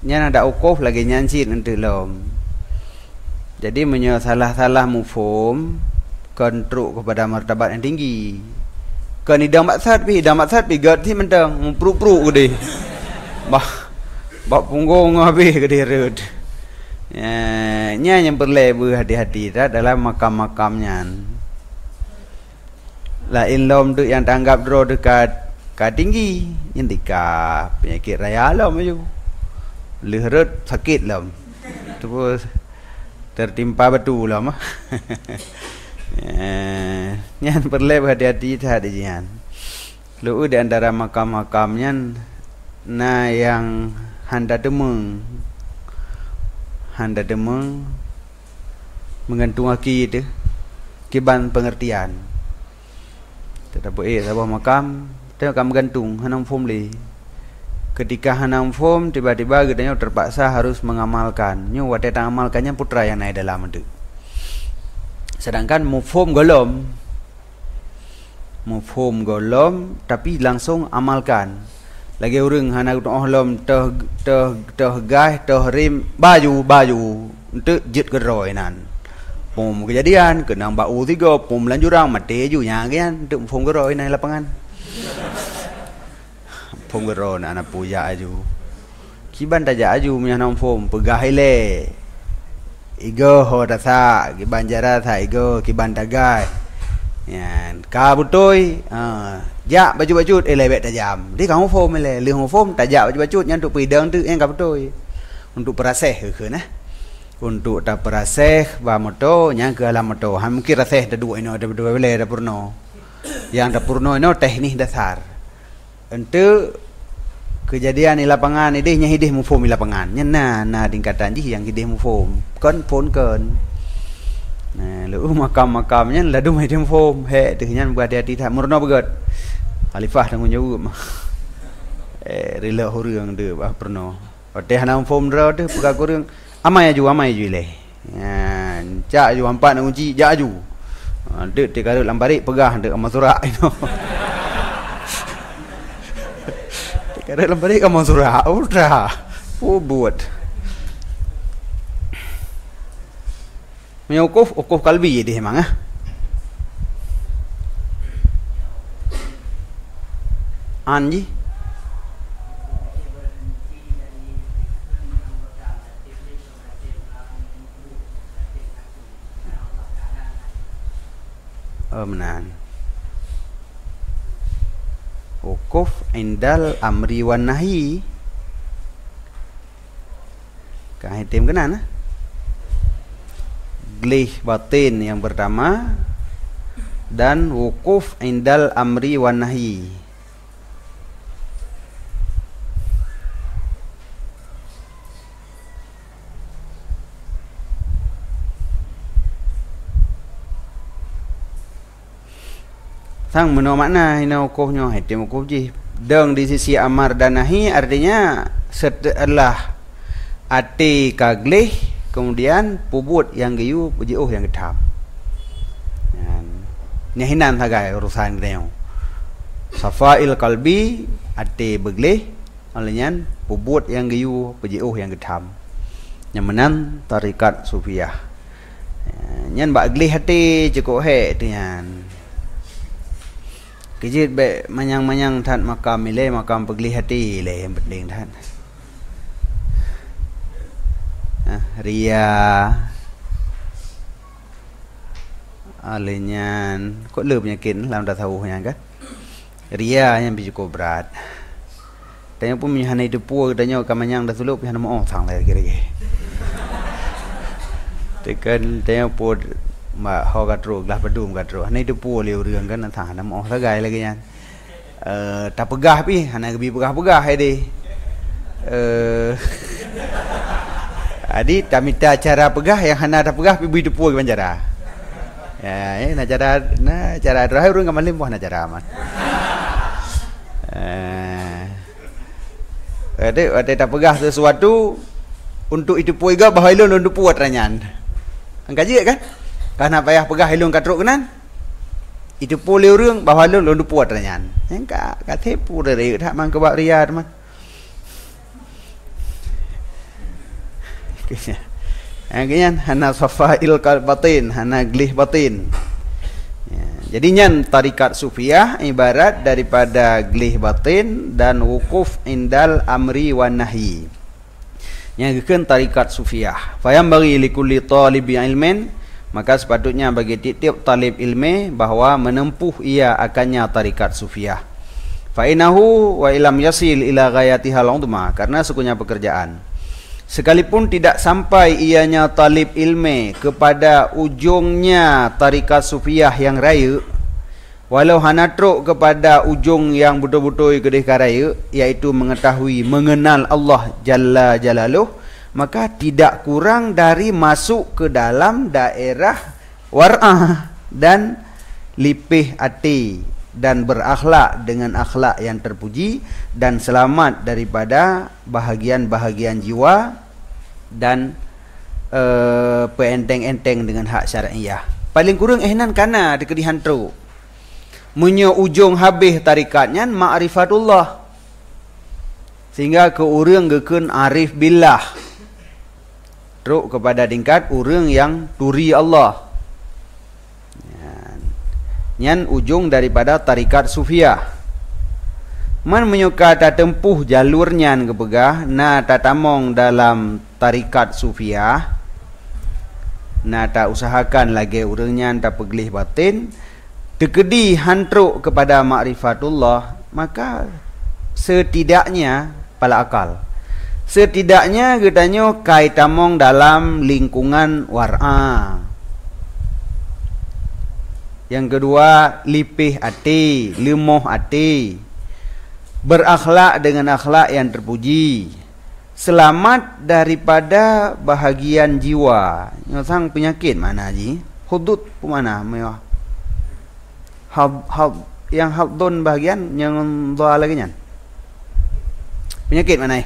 Nyan ada ukuf lagi nyancit nanti lom. Jadi salah-salah mufhum kontrok kepada martabat yang tinggi. Kan hidang maksad pi gati mentang mempru-pru ke deh. Bak punggung habis ke dirut. Nya yang perlu hati-hati dalam makam-makamnya. La ilom tu yang tanggap dro dekat tinggi, yang dekat penyakit raya alam aja. Leherut sakit lam. Terus tertimpa batu lam. Yang perlu hati-hati hati-hati. Lu di antara makam-makamnya na yang handa demeng menggantung aki itu kiban pengertian tidak boleh sabah makam tengok kamu gantung hanam form li ketika hanam form tiba-tiba gedanya terpaksa harus mengamalkan nyu wate tang amalkannya putra yang naik dalam itu sedangkan mufhum golom tapi langsung amalkan. Lagi orang hana rom teh gas teh rim baju Untuk jet geroi nan. Pom kejadian kenang bau 3 pom lanjurang mati ju nya kan untuk pom geroi nai lapangan. Pom geroi anak puja aju. Kiban taja aju punya nam pom pegah ile. Igo ho rasa kiban jara tha igo kiban tagai. Yan ka butoi ja baju-baju lebek tajam. Di kamu pom ile lương pom tajak baju-baju nya untuk pidang tu yang ka butoi. Untuk peraseh ke nah. Untuk ta peraseh ba moto nya ke alam moto ham mungkin raseh da dua ino da dua bele da purno. Yang da purno ino teknik dasar. Ente kejadian di lapangan ini nya hidih mu form di lapangan nya na tingkatan ji yang hidih mu form kon pon kon nah lu makam-makamnya ladu mai dem form he teu nya berhati-hati tha murno beget khalifah tanggung jawab rela horeung deu bah perno teh hanam form ro teu pega kureung amai aju le cak aju ampat nang kunci jak aju deu te karut lambari pegah deu amasura ino kada lambari kamu surah udah buat menyukuf kalbi jadi emang anji menan wukuf indal amri wan nahi kahitim kenana glih batin yang pertama dan wukuf indal amri wan nahi sang meno makna ina wukufnya hitim wukuf ji deng di sisi amar dan nahi artinya setelah ati kaglih kemudian pubut yang giyu pujiuh yang getam nyahinan hagai urusan gede safail kalbi ati beglih olehnya pubut yang giyu pujiuh yang getam nyamanan tarikat sufiyah nyan bak glih hati cukup he tu nyan kejit be manyang-manyang than makam ile makam peglih hati le yang penting than ria alenyan kok leup yakin lam dah tahu yang kan ria yang cukup berat tanya pun minhan itu pu tanya kamanyang dah sulup yang mau sang le kira-kira tekan tanya pu mà họ gạt rồi là phải đùm gạt rồi này itu pu liu riang kan thang nam oh sagai lagi yan tak pegah pi hana bi pegah hai di adi tamita cara pegah yang hana tak pegah pi bi tu pu banjara ya na cara terakhir urang kamalim buah na cara man ada tak pegah sesuatu untuk itu pu iga bahai lon untuk puat ranyan angkaji kan karena payah pegah hilung katruk kenan itu boleh urang bahawa lu puat ranyan engka katepu dari tak mang ke bak ria teman akhirnya hana safail batin hana glih batin jadi nyan tarikat sufiyah ibarat daripada glih batin dan wukuf indal amri wan nahi yang gekeun tarikat sufiyah fayam bagi likulli talibi ilmin maka sepatutnya bagi tiap-tiap talib ilmi bahawa menempuh ia akannya tarikat sufiyah fa inahu wa ilam yasil ila ghayatiha al-udma karena sekunya pekerjaan sekalipun tidak sampai ianya talib ilmi kepada ujungnya tarikat sufiyah yang raya walau hanatruk kepada ujung yang betul-betul kedih karaya iaitu mengetahui mengenal Allah Jalla Jalaluh maka tidak kurang dari masuk ke dalam daerah war'ah dan lipih hati dan berakhlak dengan akhlak yang terpuji dan selamat daripada bahagian-bahagian jiwa dan peenteng-enteng dengan hak syar'iyah. Paling kurang ehnan kana dikedihan tru munyo ujung habis tarikatnya ma'rifatullah sehingga ke urang gekeun arif billah hantruk kepada tingkat orang yang turi Allah. Nyan ujung daripada tarikat sufiah. Man menyuka ta tempuh jalurnya kepegah na ta tamong dalam tarikat sufiah, na ta usahakan lagi urangnya ta pegelih batin, tekedi hantruk kepada ma'rifatullah, maka setidaknya pala akal, setidaknya katanya kai tamong dalam lingkungan war'a. Yang kedua, lipih hati, lemoh hati, berakhlak dengan akhlak yang terpuji, selamat daripada bahagian jiwa. Nyosang penyakit mana ji? Hudud mana? Yang hadun bahagian yang doa lagi nyan. Penyakit mana?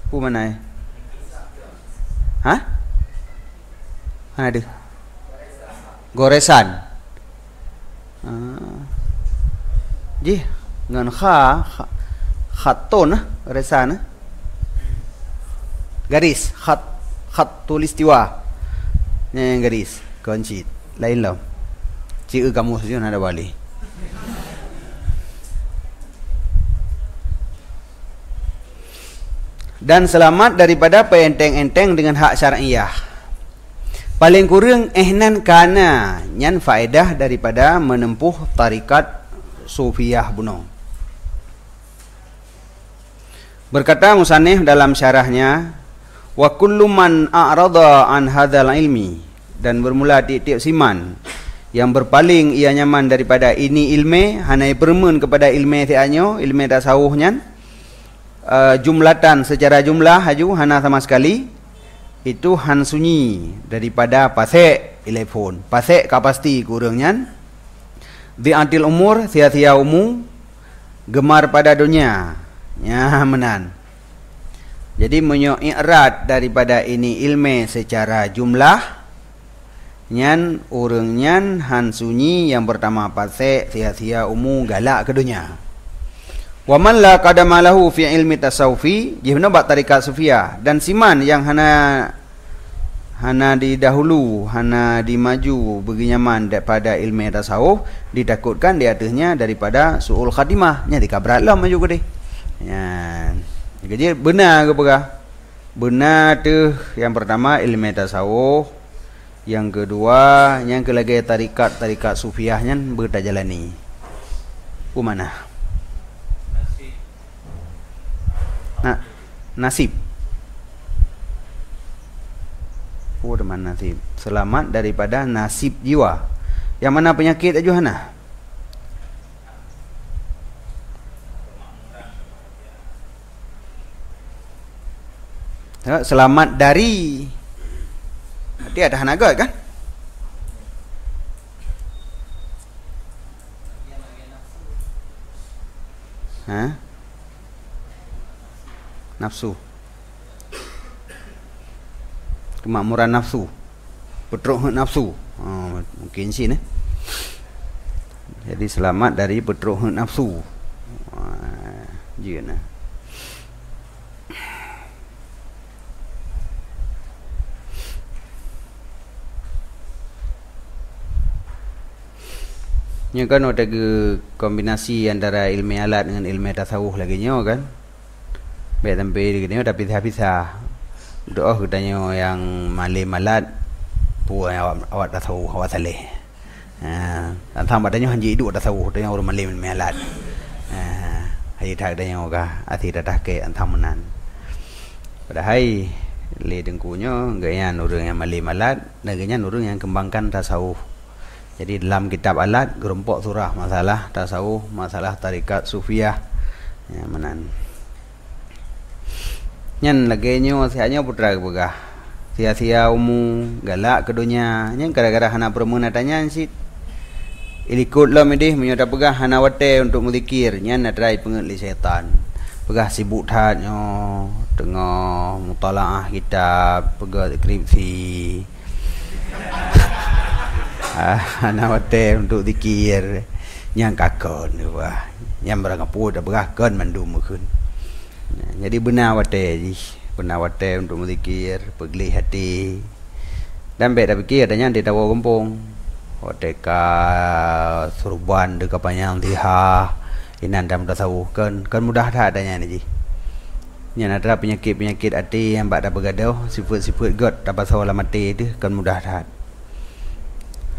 Mana? Hah? Mana ada? Goresan. Ji, ngan khatun goresan. Garis, khat tulistiwa. Yang garis, koncit. Lain lah. Cik kamu saja ada balik. Dan selamat daripada peenteng-enteng dengan hak syar'iyah. Paling kurang ehnan kana nyan faedah daripada menempuh tarikat sufiyah buno. Berkata musannif dalam syarahnya, wa kullu man a'rada an hadzal ilmi, dan bermula tiap-tiap siman yang berpaling ia nyaman daripada ini ilmu, hanai permen kepada ilmu tianyo, ilmu tasawuf nyan, jumlatan secara jumlah haju hana sama sekali, itu han sunyi daripada pasek telefon, pasek kapasti kurangnya, di antil umur sia-sia umum, gemar pada dunia, ya menan. Jadi menyoirat daripada ini ilmu secara jumlah, nyan urangnya han sunyi yang pertama pasek sia-sia umum galak ke dunia. Wa man la qadama lahu fi ilmi tasawufi, jihna bak tarikat sufiah, dan siman yang hana di dahulu, hana di maju bagi nyaman daripada ilmu tasawuf, ditakutkan di atasnya daripada su'ul khatimah, nya dikabratlah maju ke deh. Ya. Jadi benar ke begah? Benar tu yang pertama ilmu tasawuf, yang kedua yang kelagi tarikat sufiahnya bertajalani. Ku mana? Nasib. Teman nasib. Selamat daripada nasib jiwa. Yang mana penyakit ajuhana? Selamat dari. Dia ada hanaga kan? Nafsu, kemakmuran nafsu, petruk nafsu, mungkin sih nih. Jadi selamat dari petruk nafsu. Jina. Yang kan ada kombinasi antara ilmu alat dengan ilmu tasawuf lagi nyo kan. Baik sampai di sini dah pisah-pisah. Doa katanya yang malim alat pu awak tasawuf awak saleh. Antang badanya hanji hidup tasawuf katanya orang malim alat. Hai tak katanya oga ati datah ke antang menan. Padahal le dengkunya gayan orang yang malim alat, neganya orang yang kembangkan tasawuf. Jadi dalam kitab alat gerompok surah masalah tasawuf, masalah tarikat sufiah. Ya menan. Nyan lagi nyo sianya putra begah sia-sia umu galak ke dunia nyan gara-gara hana permuna tanya sit ilikut lah medih menyoda begah hana wate untuk muzikir nyan nadrai pengetli setan begah sibuk tat nyo tengah mutalaah kitab begah skripsi hana wate untuk zikir nyan kakon wah nyan barang apa dah begah kon mandum mukun. Jadi benar wate penawate untuk berzikir, pergelih hati. Dan baik dah fikir adanya di tawa kampung. Oteka surban dekat panjang tiha. Inan dah mudah tahu kan mudah dah adanya ni ji. Yang ada penyakit-penyakit hati yang bak dah bergaduh, sifat-sifat god dapat sawalah mati tu kan mudah dah.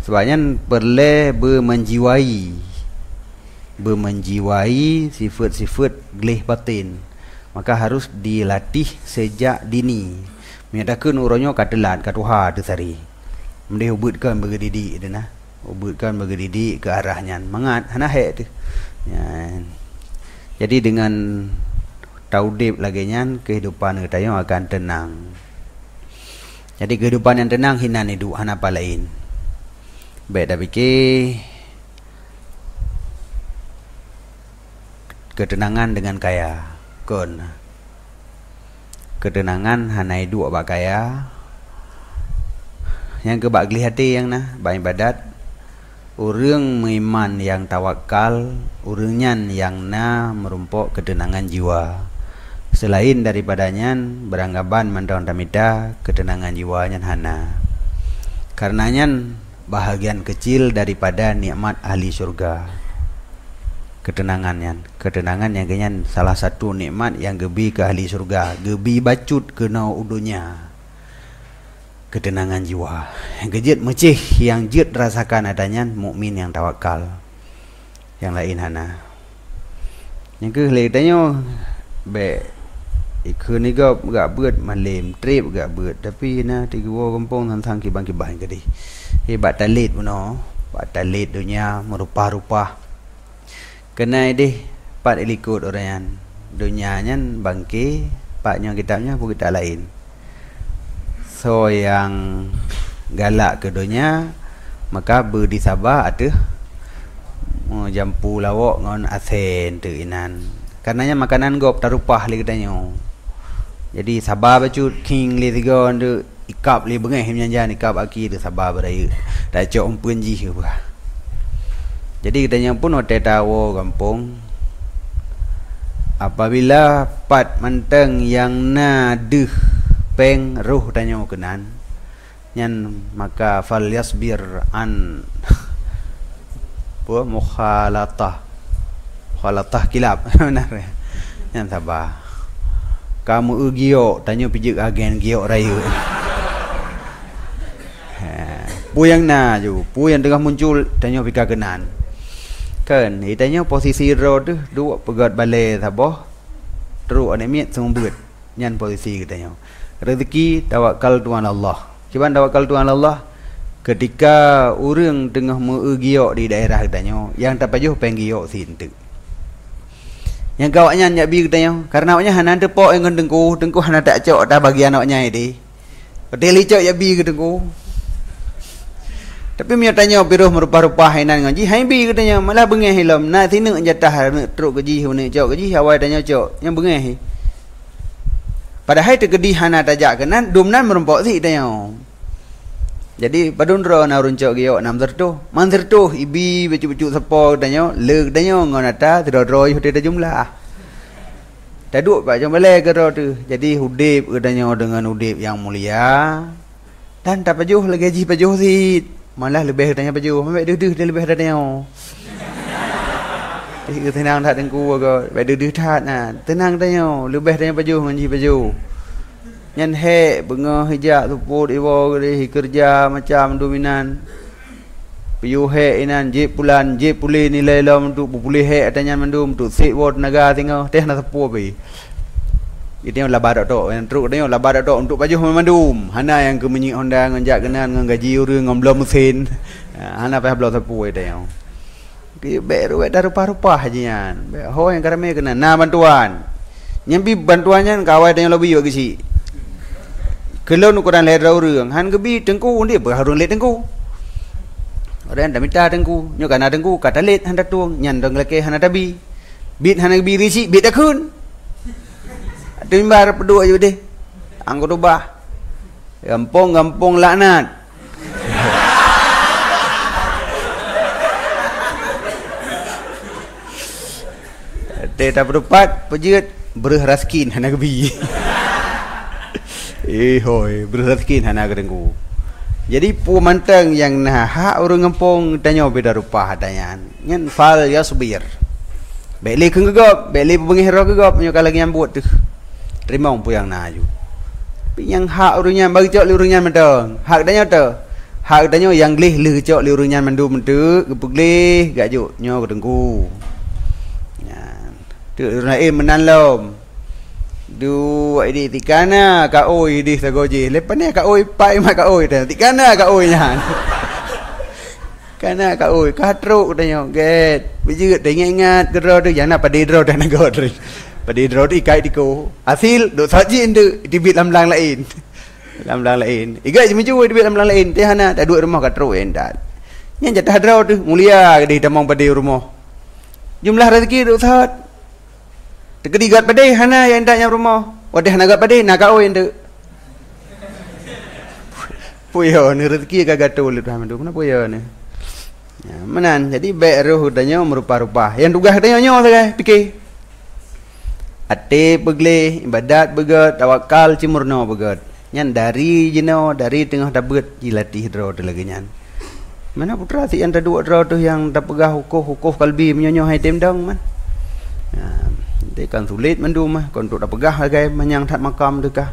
Sebabnya perlu bermenjiwai sifat-sifat gelih batin. Maka harus dilatih sejak dini. Menyatakan orangnya katelat katuha tu sari. Mendih ubutkan berdidik tu nah. Ubutkan berdidik ke arahnya. Mangat hana hek tu. Ya. Jadi dengan taudib lagi nya kehidupan kita yang akan tenang. Jadi kehidupan yang tenang hinan hidup hana apa lain. Baik dah fikir ketenangan dengan kaya. Kon. Ketenangan hana hidup bak kaya. Yang ke bak gelih hati yang nah, bak ibadat. Orang mengiman yang tawakal, orangnya yang na merumpok ketenangan jiwa. Selain daripadanya beranggapan mandang tamita ketenangan jiwanya hana. Karenanya bahagian kecil daripada nikmat ahli surga. Ketenangan yang kenyan salah satu nikmat yang gebi ke ahli surga, gebi bacut kena udunya. Ketenangan jiwa yang kejut mecih yang jut rasakan adanya mukmin yang tawakal. Yang lain hana. Yang ke leitanya be ikut ni gak beut malim trip gak beut tapi na tiga kampung tentang kibang-kibang tadi. Hebat talit puno, bat talit dunia merupa-rupa. Kena deh pat ikut orang dunianya bangki paknya kitabnya pun kita lain. So yang galak ke dunia maka berdi sabar ada jampu lawak ngon asen tu inan. Karenanya makanan gop tarupah li katanya. Jadi sabar bacut king li tiga tu ikap li bengeh menyanjan ikap aki tu sabar beraya. Dah cok umpun ji apa. Jadi katanya pun hotel tawo kampung apabila pat manteng yang nadeh peng ruh tanya kenan nyan maka fal yasbir an mukhalatah kilap benar ya yang sabar kamu giok tanya pijak agen giok raya pu yang na ju pu yang tengah muncul tanya pika kenan kan itanya posisi ro tu dua pegat balai saboh teruk ane miat semua beut nyan posisi katanya rezeki tawakal Tuhan Allah. Kiban tawakal Tuhan Allah ketika orang tengah mengiok di daerah katanya yang tak pajuh penggiok sintu. Yang kawaknya nyak bi katanya karena awaknya hana tepok yang tengku hana tak cok dah bagi anaknya ini. Hotel licok ya bi tengku. Tapi dia tanya piruh merupa-rupa hainan ngaji hai bi katanya malah bengeh hilam nak sini jatah teruk gaji hune cok gaji awai tanya cok yang bengeh. Padahal tergedi hana tajak kenan dumnan merumpok si tanya. Jadi padun ro na runcok giok nam tertu man tertu ibi becu-becu sepo tanya le tanya ngonata tero-ro hotel jumlah. Taduk pak jom balai ke ro tu. Jadi hudip katanya dengan hudip yang mulia dan tak pajuh lagi gaji pajuh si. Malah lebih tanya baju, ambil duduk dia lebih ada tanya. Tenang tak tengku ke, baik duduk tak nah. Tenang tanya, lebih tanya baju menji baju. Nyan hek bengah hijak tuput iwo kerja macam dominan. Piyu hek inan jip pulan nilai lam untuk pulih hek tanya mandum untuk sik word naga tengah teh nak sepuh pi. Itu yang labar tok yang teruk tengok labar tok untuk baju memandum hana yang ke menyik Honda nganjak kenan ngan gaji urang ngom belum mesin hana payah belum sapu tengok ki beru dah rupa-rupa hajian ho yang karame kenan nah bantuan nyambi bantuannya kawai tengok lebih bagi si kelon ukuran leher urang han gebi tengku dia berharun let tengku orang dah minta tengku nyok kana tengku kata let han tuang nyan dong leke hana tabi bit hana gebi risi bit dakun timbar pedua je deh. Angko rubah. Gampung laknat. Teh tak berempat pejut berah raskin hana gebi. hoi berrezeki hana gerengku. Jadi pu manteng yang nah hak urang ngempong tanya beda rupa hadayan. Nyen fal yasbir. Beli kengegop, beli pengihro gegop nyo kalagi nyambut tu. Terima umpu yang naju. Yang hak urangnya bagi cok urangnya mentong. Hak tanya tu. Hak tanya yang lih cok urangnya mendu mentu gepuglih gak juk nyo gerengku. Nyan. Tu urang menan lom. Du idi tikana ka oi di sagoji lepas ni ka oi pai ma ka oi dah tikana ka oi nya kana ka oi ka truk dah get biji dah ingat gero tu yang nak pada dro dah nak godri pada dro tu ikai diko hasil duk saji indu di bit lamlang lain lamlang lain igai je menju di bit lamlang lain teh hana dah dua rumah ka truk endat nya jatah dro tu mulia di damang pada rumah jumlah rezeki duk sat tegedi gat padai hana yang ndak nyam rumah. Wadah nak gat padai nak kau yang puyo ni rezeki kagak gatul Tuhan tu. Mana puyo ni? Ya, menan. Jadi baik roh udahnya merupa-rupa. Yang tugas tanya nyo sagai fikir. Ate begle ibadat begat tawakal cimurno begat. Nyan dari jino dari tengah dabet jilatih dro tu lagi nyan. Mana putra si yang dua dro tu yang dah pegah hukuh kalbi menyonyo hai temdang man. Ya. Dia kan sulit mendu mah kon tuk dah pegah bagai menyang tak makam tu kah.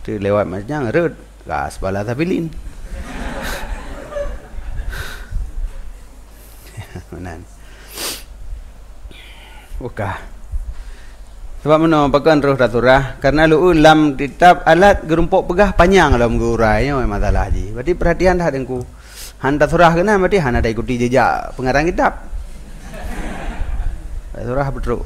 Tu lewat macam rut gas bala tabilin. Menan. Okah. Sebab mana pakan roh daturah karena lu ulam kitab alat gerumpuk pegah panjang dalam gurai masalah ji. Berarti perhatian dah dengku. Han daturah kena berarti han ada ikuti jejak pengarang kitab. Surah betul.